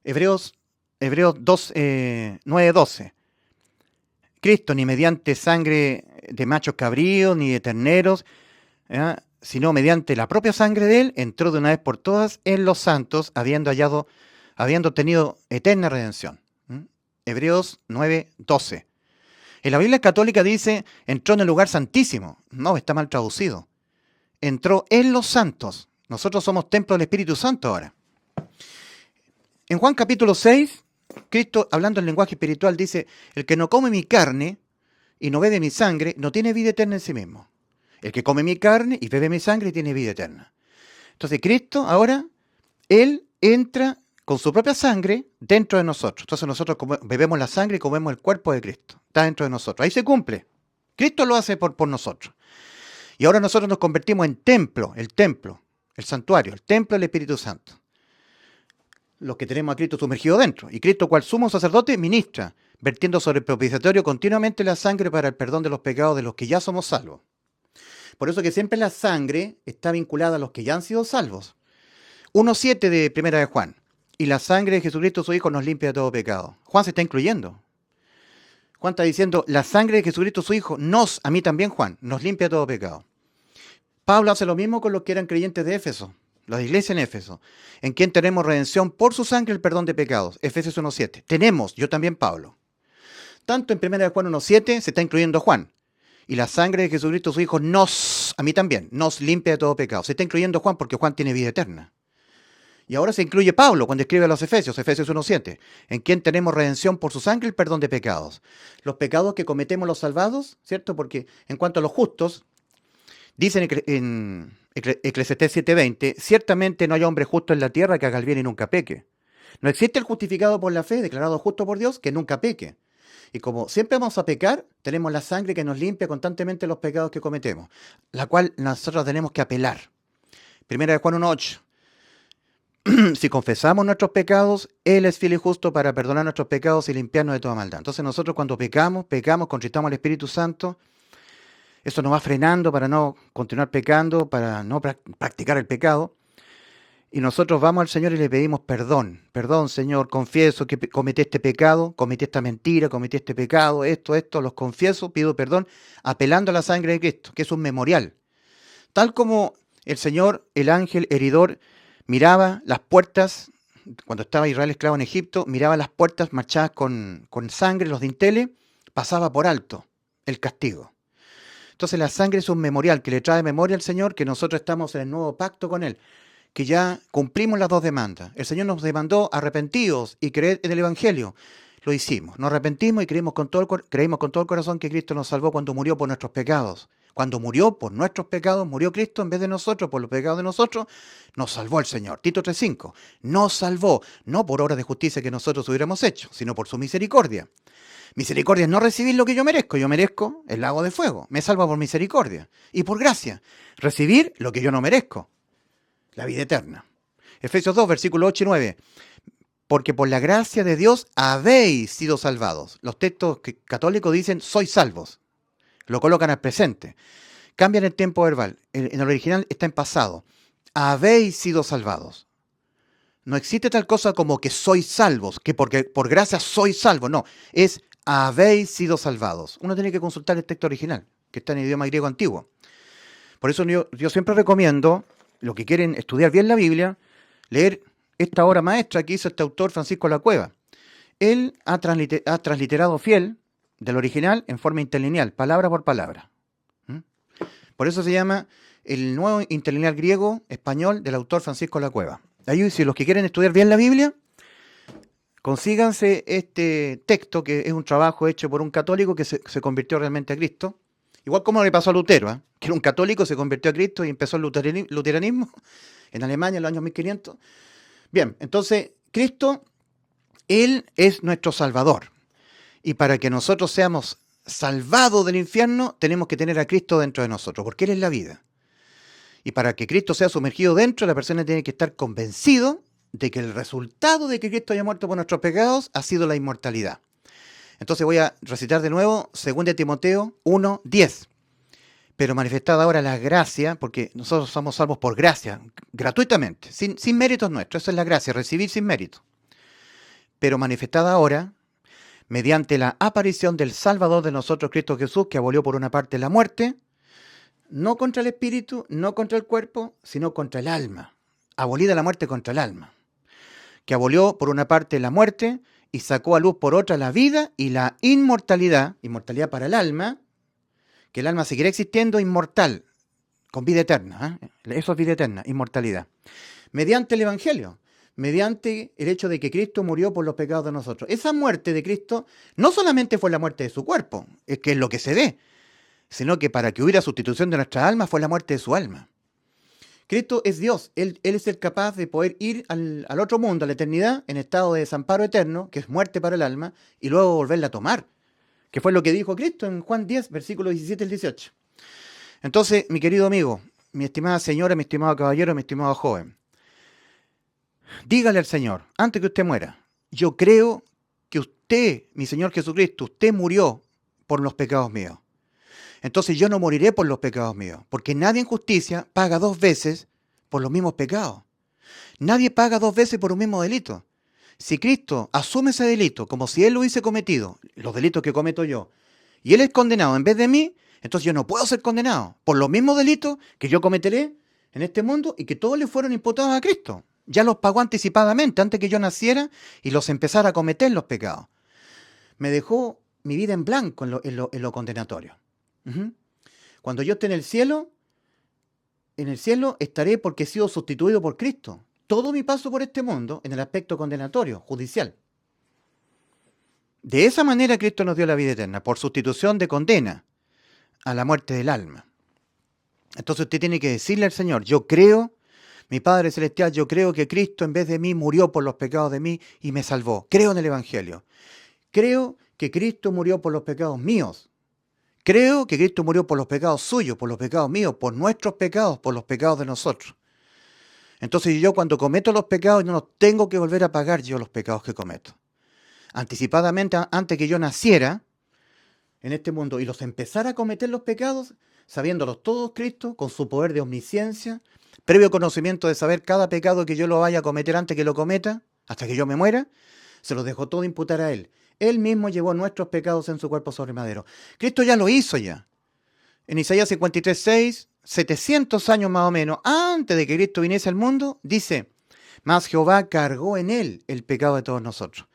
Hebreos 2, 9, 12. Cristo, ni mediante sangre de machos cabríos, ni de terneros, sino mediante la propia sangre de él, entró de una vez por todas en los santos, habiendo tenido eterna redención. Hebreos 9, 12. En la Biblia católica dice, entró en el lugar santísimo. No, está mal traducido. Entró en los santos. Nosotros somos templo del Espíritu Santo ahora. En Juan capítulo 6, Cristo, hablando en lenguaje espiritual, dice, el que no come mi carne y no bebe mi sangre, no tiene vida eterna en sí mismo. El que come mi carne y bebe mi sangre tiene vida eterna. Entonces Cristo ahora, Él entra con su propia sangre dentro de nosotros. Entonces nosotros bebemos la sangre y comemos el cuerpo de Cristo. Está dentro de nosotros. Ahí se cumple. Cristo lo hace por nosotros. Y ahora nosotros nos convertimos en templo, el santuario, el templo del Espíritu Santo. Los que tenemos a Cristo sumergido dentro. Y Cristo, cual sumo sacerdote, ministra, vertiendo sobre el propiciatorio continuamente la sangre para el perdón de los pecados de los que ya somos salvos. Por eso que siempre la sangre está vinculada a los que ya han sido salvos. 1:7 de Primera de Juan. Y la sangre de Jesucristo su Hijo nos limpia de todo pecado. Juan se está incluyendo. Juan está diciendo, la sangre de Jesucristo su Hijo a mí también Juan, nos limpia de todo pecado. Pablo hace lo mismo con los que eran creyentes de Éfeso, las iglesias en Éfeso, en quien tenemos redención por su sangre el perdón de pecados. Efesios 1:7. Tenemos, yo también Pablo. Tanto en 1 Juan 1:7 se está incluyendo Juan. Y la sangre de Jesucristo su Hijo a mí también, nos limpia de todo pecado. Se está incluyendo Juan porque Juan tiene vida eterna. Y ahora se incluye Pablo cuando escribe a los Efesios, Efesios 1:7, en quien tenemos redención por su sangre, el perdón de pecados. Los pecados que cometemos los salvados, ¿cierto? Porque en cuanto a los justos, dicen en Eclesiastés 7:20, ciertamente no hay hombre justo en la tierra que haga el bien y nunca peque. No existe el justificado por la fe, declarado justo por Dios, que nunca peque. Y como siempre vamos a pecar, tenemos la sangre que nos limpia constantemente los pecados que cometemos, la cual nosotros tenemos que apelar. Primera de Juan 1:8. Si confesamos nuestros pecados, Él es fiel y justo para perdonar nuestros pecados y limpiarnos de toda maldad. Entonces nosotros cuando pecamos, contristamos al Espíritu Santo. Eso nos va frenando para no continuar pecando, para no practicar el pecado. Y nosotros vamos al Señor y le pedimos perdón. Perdón, Señor, confieso que cometí este pecado, cometí esta mentira, cometí este pecado, esto, los confieso, pido perdón, apelando a la sangre de Cristo, que es un memorial. Tal como el Señor, el ángel heridor, miraba las puertas, cuando estaba Israel esclavo en Egipto, miraba las puertas marchadas con sangre, los dinteles, pasaba por alto el castigo. Entonces la sangre es un memorial que le trae memoria al Señor que nosotros estamos en el nuevo pacto con Él, que ya cumplimos las dos demandas. El Señor nos demandó arrepentidos y creer en el Evangelio. Lo hicimos, nos arrepentimos y creímos con todo el corazón que Cristo nos salvó cuando murió por nuestros pecados. Cuando murió por nuestros pecados, murió Cristo en vez de nosotros, por los pecados de nosotros, nos salvó el Señor. Tito 3:5, nos salvó, no por obras de justicia que nosotros hubiéramos hecho, sino por su misericordia. Misericordia es no recibir lo que yo merezco el lago de fuego, me salva por misericordia. Y por gracia, recibir lo que yo no merezco, la vida eterna. Efesios 2, versículos 8 y 9. Porque por la gracia de Dios habéis sido salvados. Los textos católicos dicen sois salvos. Lo colocan al presente. Cambian el tiempo verbal. En el original está en pasado. Habéis sido salvados. No existe tal cosa como que sois salvos, que porque por gracia sois salvos. No, es habéis sido salvados. Uno tiene que consultar el texto original, que está en idioma griego antiguo. Por eso yo siempre recomiendo, los que quieren estudiar bien la Biblia, leer esta obra maestra que hizo este autor Francisco La Cueva. Él ha transliterado fiel del original en forma interlineal, palabra por palabra. Por eso se llama el nuevo interlineal griego-español del autor Francisco La Cueva. Ahí, si los que quieren estudiar bien la Biblia, consíganse este texto, que es un trabajo hecho por un católico que se convirtió realmente a Cristo. Igual como le pasó a Lutero, que era un católico, se convirtió a Cristo y empezó el luteranismo en Alemania en los años 1500. Bien, entonces Cristo, Él es nuestro Salvador. Y para que nosotros seamos salvados del infierno, tenemos que tener a Cristo dentro de nosotros, porque Él es la vida. Y para que Cristo sea sumergido dentro, la persona tiene que estar convencido de que el resultado de que Cristo haya muerto por nuestros pecados ha sido la inmortalidad. Entonces voy a recitar de nuevo 2 Timoteo 1:10. Pero manifestada ahora la gracia, porque nosotros somos salvos por gracia, gratuitamente, sin méritos nuestros. Esa es la gracia, recibir sin mérito. Pero manifestada ahora, mediante la aparición del Salvador de nosotros, Cristo Jesús, que abolió por una parte la muerte, no contra el espíritu, no contra el cuerpo, sino contra el alma. Abolida la muerte contra el alma. Que abolió por una parte la muerte y sacó a luz por otra la vida y la inmortalidad, inmortalidad para el alma, que el alma seguirá existiendo inmortal, con vida eterna. Eso es vida eterna, inmortalidad. Mediante el Evangelio, mediante el hecho de que Cristo murió por los pecados de nosotros. Esa muerte de Cristo no solamente fue la muerte de su cuerpo, es que es lo que se ve, sino que para que hubiera sustitución de nuestra alma fue la muerte de su alma. Cristo es Dios, Él es el capaz de poder ir al otro mundo, a la eternidad, en estado de desamparo eterno, que es muerte para el alma, y luego volverla a tomar, que fue lo que dijo Cristo en Juan 10, versículos 17 al 18. Entonces, mi querido amigo, mi estimada señora, mi estimado caballero, mi estimado joven, dígale al Señor, antes que usted muera, yo creo que usted, mi Señor Jesucristo, usted murió por los pecados míos. Entonces yo no moriré por los pecados míos, porque nadie en justicia paga 2 veces por los mismos pecados. Nadie paga 2 veces por un mismo delito. Si Cristo asume ese delito como si Él lo hubiese cometido, los delitos que cometo yo, y Él es condenado en vez de mí, entonces yo no puedo ser condenado por los mismos delitos que yo cometeré en este mundo y que todos le fueron imputados a Cristo. Ya los pagó anticipadamente, antes que yo naciera y los empezara a cometer los pecados. Me dejó mi vida en blanco en lo condenatorio. Cuando yo esté en el cielo estaré porque he sido sustituido por Cristo. todo mi paso por este mundo en el aspecto condenatorio, judicial. De esa manera Cristo nos dio la vida eterna, por sustitución de condena a la muerte del alma. Entonces usted tiene que decirle al Señor, yo creo, mi Padre Celestial, yo creo que Cristo en vez de mí murió por los pecados de mí y me salvó. Creo en el Evangelio. Creo que Cristo murió por los pecados míos. Creo que Cristo murió por los pecados suyos, por los pecados míos, por nuestros pecados, por los pecados de nosotros. Entonces yo cuando cometo los pecados no tengo que volver a pagar yo los pecados que cometo. Anticipadamente, antes que yo naciera en este mundo y los empezara a cometer los pecados, sabiéndolos todos Cristo, con su poder de omnisciencia, previo conocimiento de saber cada pecado que yo lo vaya a cometer antes que lo cometa, hasta que yo me muera, se los dejó todo imputar a Él. Él mismo llevó nuestros pecados en su cuerpo sobre madero. Cristo ya lo hizo ya. En Isaías 53:6, 700 años más o menos, antes de que Cristo viniese al mundo, dice, mas Jehová cargó en Él el pecado de todos nosotros.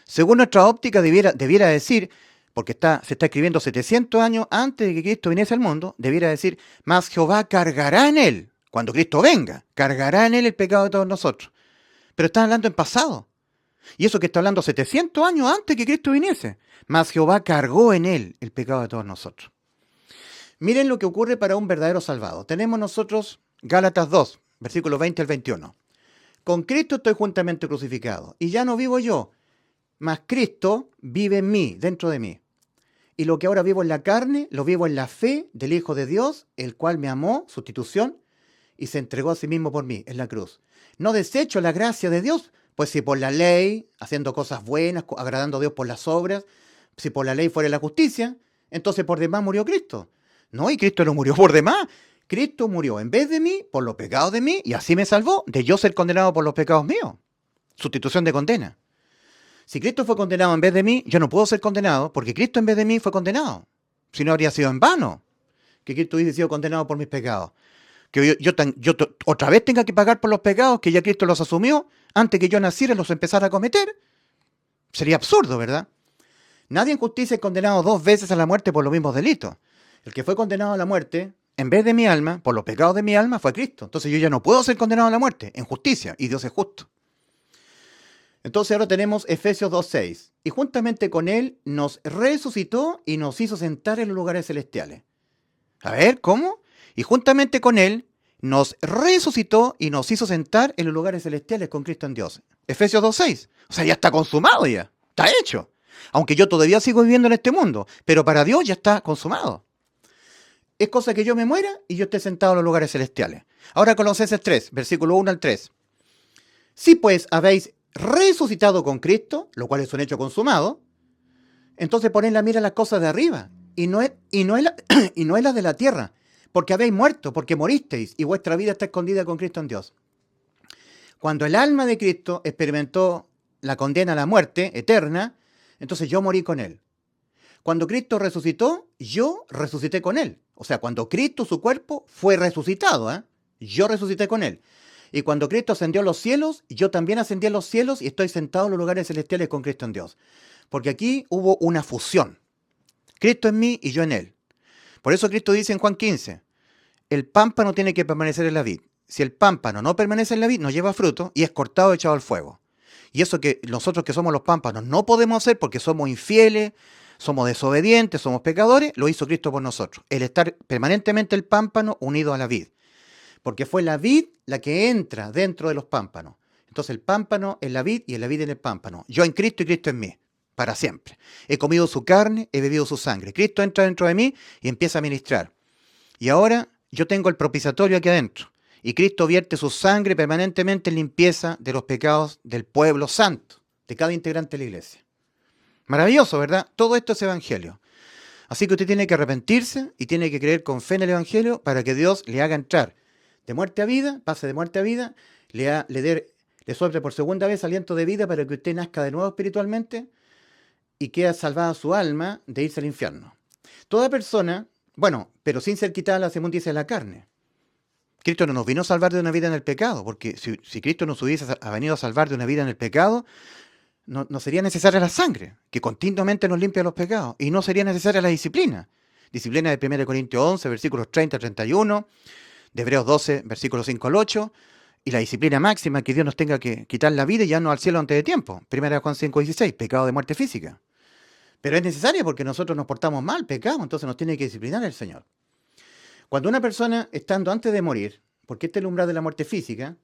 Según nuestra óptica debiera decir, porque se está escribiendo 700 años antes de que Cristo viniese al mundo, debiera decir, mas Jehová cargará en Él, cuando Cristo venga, cargará en Él el pecado de todos nosotros. Pero está hablando en pasado. Y eso que está hablando 700 años antes que Cristo viniese. Mas Jehová cargó en Él el pecado de todos nosotros. Miren lo que ocurre para un verdadero salvado. Tenemos nosotros Gálatas 2, versículos 20 al 21. Con Cristo estoy juntamente crucificado, y ya no vivo yo, mas Cristo vive en mí, dentro de mí. Y lo que ahora vivo en la carne, lo vivo en la fe del Hijo de Dios, el cual me amó, sustitución, y se entregó a sí mismo por mí en la cruz. No desecho la gracia de Dios, pues si por la ley, haciendo cosas buenas, agradando a Dios por las obras, si por la ley fuera la justicia, entonces por demás murió Cristo. No, y Cristo no murió por demás. Cristo murió en vez de mí, por los pecados de mí, y así me salvó de yo ser condenado por los pecados míos. Sustitución de condena. Si Cristo fue condenado en vez de mí, yo no puedo ser condenado, porque Cristo en vez de mí fue condenado. Si no, habría sido en vano que Cristo hubiese sido condenado por mis pecados. Que yo otra vez tenga que pagar por los pecados que ya Cristo los asumió antes que yo naciera y los empezara a cometer. Sería absurdo, ¿verdad? Nadie en justicia es condenado 2 veces a la muerte por los mismos delitos. El que fue condenado a la muerte, en vez de mi alma, por los pecados de mi alma, fue Cristo. Entonces yo ya no puedo ser condenado a la muerte en justicia, y Dios es justo. Entonces ahora tenemos Efesios 2:6. Y juntamente con Él nos resucitó y nos hizo sentar en los lugares celestiales. A ver, ¿cómo? Y juntamente con Él nos resucitó y nos hizo sentar en los lugares celestiales con Cristo en Dios. Efesios 2:6. O sea, ya está consumado ya. Está hecho. Aunque yo todavía sigo viviendo en este mundo, pero para Dios ya está consumado. Es cosa que yo me muera y yo esté sentado en los lugares celestiales. Ahora Colosenses 3, versículo 1 al 3. Si pues habéis resucitado con Cristo, lo cual es un hecho consumado, entonces poned la mira en las cosas de arriba, y no es la de la tierra, porque habéis muerto, porque moristeis, y vuestra vida está escondida con Cristo en Dios. Cuando el alma de Cristo experimentó la condena a la muerte eterna, entonces yo morí con Él. Cuando Cristo resucitó, yo resucité con Él. O sea, cuando Cristo, su cuerpo, fue resucitado, yo resucité con Él. Y cuando Cristo ascendió a los cielos, yo también ascendí a los cielos y estoy sentado en los lugares celestiales con Cristo en Dios. Porque aquí hubo una fusión. Cristo en mí y yo en Él. Por eso Cristo dice en Juan 15, el pámpano tiene que permanecer en la vid. Si el pámpano no permanece en la vid, no lleva fruto y es cortado y echado al fuego. Y eso que nosotros que somos los pámpanos no podemos hacer porque somos infieles, somos desobedientes, somos pecadores, lo hizo Cristo por nosotros. El estar permanentemente el pámpano unido a la vid. Porque fue la vid la que entra dentro de los pámpanos. Entonces el pámpano en la vid y la vid en el pámpano. Yo en Cristo y Cristo en mí, para siempre. He comido su carne, he bebido su sangre. Cristo entra dentro de mí y empieza a ministrar. Y ahora yo tengo el propiciatorio aquí adentro. Y Cristo vierte su sangre permanentemente en limpieza de los pecados del pueblo santo, de cada integrante de la iglesia. Maravilloso, ¿verdad? Todo esto es evangelio. Así que usted tiene que arrepentirse y tiene que creer con fe en el evangelio para que Dios le haga entrar de muerte a vida, pase de muerte a vida, le sople por segunda vez aliento de vida para que usted nazca de nuevo espiritualmente y quede salvada su alma de irse al infierno. Toda persona, bueno, pero sin ser quitada la inmundicia de la carne. Cristo no nos vino a salvar de una vida en el pecado, porque si Cristo nos hubiese venido a salvar de una vida en el pecado, no sería necesaria la sangre, que continuamente nos limpia los pecados, y no sería necesaria la disciplina. Disciplina de 1 Corintios 11, versículos 30 al 31, de Hebreos 12, versículos 5 al 8, Y la disciplina máxima, que Dios nos tenga que quitar la vida y ya no al cielo antes de tiempo. 1 Juan 5:16, pecado de muerte física. Pero es necesario porque nosotros nos portamos mal, pecamos, entonces nos tiene que disciplinar el Señor. Cuando una persona, estando antes de morir, porque este es el umbral de la muerte física,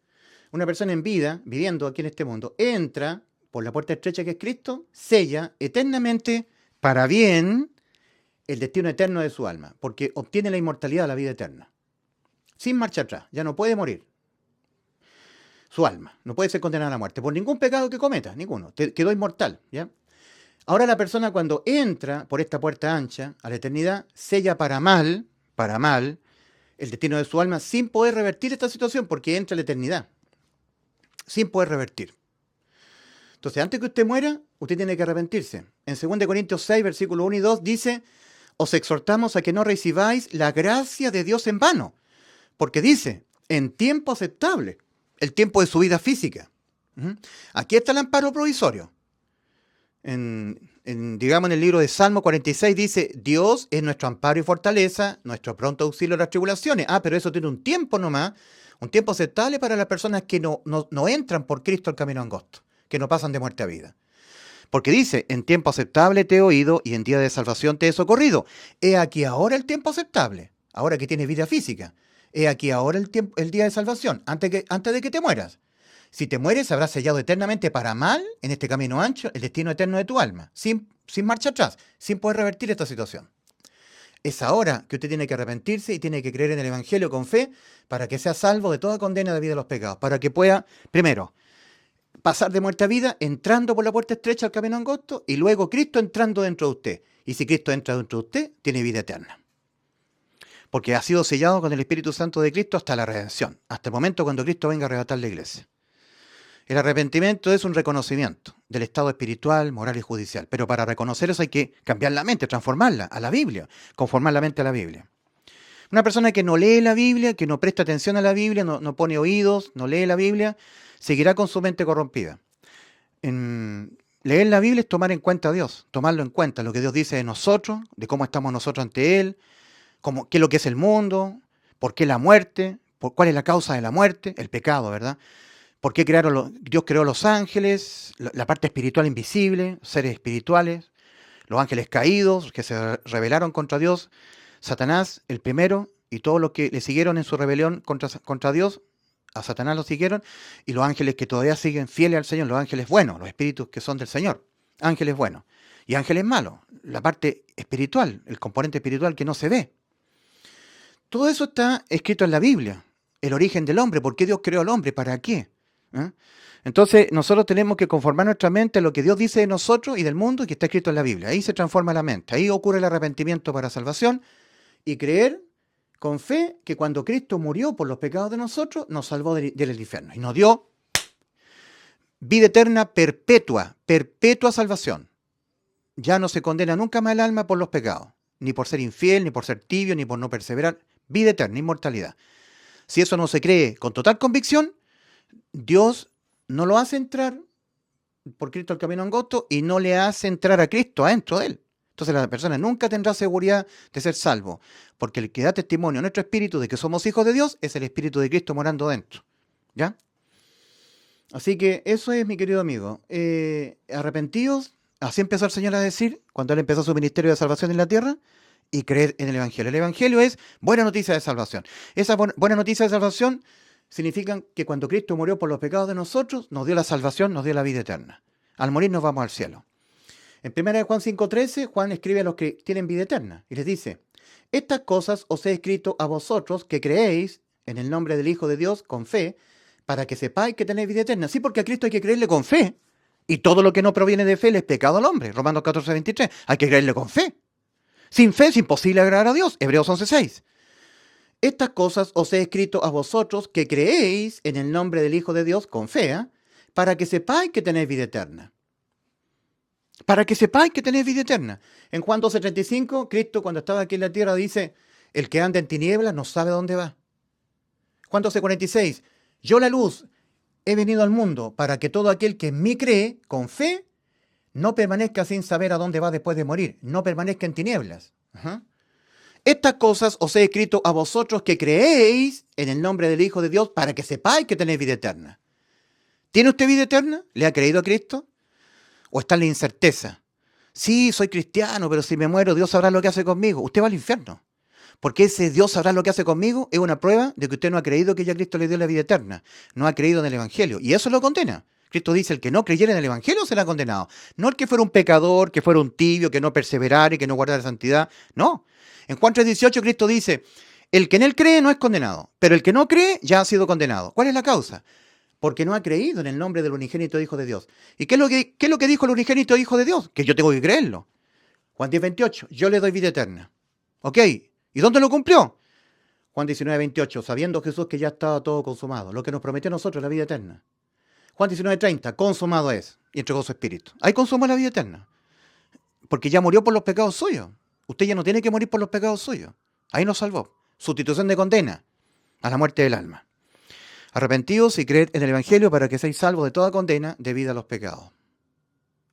una persona en vida, viviendo aquí en este mundo, entra por la puerta estrecha que es Cristo, sella eternamente para bien el destino eterno de su alma, porque obtiene la inmortalidad, la vida eterna. Sin marcha atrás, ya no puede morir. Su alma no puede ser condenada a la muerte por ningún pecado que cometa, ninguno. Quedó inmortal, ¿ya? Ahora la persona cuando entra por esta puerta ancha a la eternidad, sella para mal, el destino de su alma sin poder revertir esta situación porque entra a la eternidad. Sin poder revertir. Entonces, antes que usted muera, usted tiene que arrepentirse. En 2 Corintios 6, versículos 1 y 2 dice, os exhortamos a que no recibáis la gracia de Dios en vano. Porque dice, en tiempo aceptable, el tiempo de su vida física. Aquí está el amparo provisorio. Digamos en el libro de Salmo 46 dice, Dios es nuestro amparo y fortaleza, nuestro pronto auxilio en las tribulaciones. Pero eso tiene un tiempo nomás, un tiempo aceptable para las personas que no entran por Cristo al camino angosto, que no pasan de muerte a vida. Porque dice, en tiempo aceptable te he oído y en día de salvación te he socorrido. He aquí ahora el tiempo aceptable, ahora que tienes vida física. He aquí ahora el día de salvación, antes de que te mueras. Si te mueres, habrás sellado eternamente para mal, en este camino ancho, el destino eterno de tu alma, sin marcha atrás, sin poder revertir esta situación. Es ahora que usted tiene que arrepentirse y tiene que creer en el Evangelio con fe para que sea salvo de toda condena debido a los pecados, para que pueda, primero, pasar de muerte a vida entrando por la puerta estrecha al camino angosto y luego Cristo entrando dentro de usted. Y si Cristo entra dentro de usted, tiene vida eterna. Porque ha sido sellado con el Espíritu Santo de Cristo hasta la redención, hasta el momento cuando Cristo venga a arrebatar la iglesia. El arrepentimiento es un reconocimiento del estado espiritual, moral y judicial. Pero para reconocer eso hay que cambiar la mente, transformarla a la Biblia, conformar la mente a la Biblia. Una persona que no lee la Biblia, que no presta atención a la Biblia, no pone oídos, no lee la Biblia, seguirá con su mente corrompida. Leer la Biblia es tomar en cuenta a Dios, tomarlo en cuenta, lo que Dios dice de nosotros, de cómo estamos nosotros ante Él, qué es lo que es el mundo, por qué la muerte, cuál es la causa de la muerte, el pecado, ¿verdad? ¿Por qué Dios creó los ángeles, la parte espiritual invisible, seres espirituales, los ángeles caídos que se rebelaron contra Dios, Satanás, el primero, y todos los que le siguieron en su rebelión contra Dios, a Satanás lo siguieron, y los ángeles que todavía siguen fieles al Señor, los ángeles buenos, los espíritus que son del Señor, ángeles buenos, y ángeles malos, la parte espiritual, el componente espiritual que no se ve. Todo eso está escrito en la Biblia, el origen del hombre, ¿por qué Dios creó al hombre? ¿Para qué? Entonces nosotros tenemos que conformar nuestra mente a lo que Dios dice de nosotros y del mundo y que está escrito en la Biblia. Ahí se transforma la mente, ahí ocurre el arrepentimiento para salvación y creer con fe que cuando Cristo murió por los pecados de nosotros, nos salvó del infierno y nos dio vida eterna perpetua, perpetua salvación. Ya no se condena nunca más el alma por los pecados, ni por ser infiel, ni por ser tibio, ni por no perseverar. Vida eterna, inmortalidad. Si eso no se cree con total convicción, Dios no lo hace entrar por Cristo al camino angosto y no le hace entrar a Cristo adentro de él. Entonces la persona nunca tendrá seguridad de ser salvo, porque el que da testimonio a nuestro espíritu de que somos hijos de Dios es el Espíritu de Cristo morando dentro. ¿Ya? Así que eso es, mi querido amigo. Arrepentidos, así empezó el Señor a decir cuando Él empezó su ministerio de salvación en la tierra, y creer en el Evangelio. El Evangelio es buena noticia de salvación. Esa buena noticia de salvación significa que cuando Cristo murió por los pecados de nosotros, nos dio la salvación, nos dio la vida eterna. Al morir nos vamos al cielo. En 1 Juan 5:13, Juan escribe a los que tienen vida eterna y les dice, estas cosas os he escrito a vosotros que creéis en el nombre del Hijo de Dios con fe, para que sepáis que tenéis vida eterna. Sí, porque a Cristo hay que creerle con fe. Y todo lo que no proviene de fe le es pecado al hombre. Romanos 14:23. Hay que creerle con fe. Sin fe es imposible agradar a Dios. Hebreos 11:6. Estas cosas os he escrito a vosotros que creéis en el nombre del Hijo de Dios con fe, para que sepáis que tenéis vida eterna. Para que sepáis que tenéis vida eterna. En Juan 12:35, Cristo cuando estaba aquí en la tierra dice, el que anda en tinieblas no sabe dónde va. Juan 12:46, yo la luz he venido al mundo para que todo aquel que en mí cree con fe no permanezca sin saber a dónde va después de morir, no permanezca en tinieblas. Estas cosas os he escrito a vosotros que creéis en el nombre del Hijo de Dios para que sepáis que tenéis vida eterna. ¿Tiene usted vida eterna? ¿Le ha creído a Cristo? ¿O está en la incerteza? Sí, soy cristiano, pero si me muero, Dios sabrá lo que hace conmigo. Usted va al infierno. Porque ese Dios sabrá lo que hace conmigo es una prueba de que usted no ha creído que ya Cristo le dio la vida eterna. No ha creído en el Evangelio. Y eso lo condena. Cristo dice, el que no creyera en el Evangelio será condenado. No el que fuera un pecador, que fuera un tibio, que no perseverara y que no guardara santidad. No. En Juan 3:18 Cristo dice, el que en él cree no es condenado, pero el que no cree ya ha sido condenado. ¿Cuál es la causa? Porque no ha creído en el nombre del unigénito Hijo de Dios. ¿Y qué es lo que dijo el unigénito Hijo de Dios? Que yo tengo que creerlo. Juan 10:28, yo le doy vida eterna. ¿Ok? ¿Y dónde lo cumplió? Juan 19:28, sabiendo Jesús que ya estaba todo consumado, lo que nos prometió a nosotros, la vida eterna. Juan 19:30, consumado es, y entregó su espíritu. Ahí consumó la vida eterna, porque ya murió por los pecados suyos. Usted ya no tiene que morir por los pecados suyos. Ahí nos salvó. Sustitución de condena a la muerte del alma. Arrepentidos y creed en el Evangelio para que seáis salvos de toda condena debido a los pecados.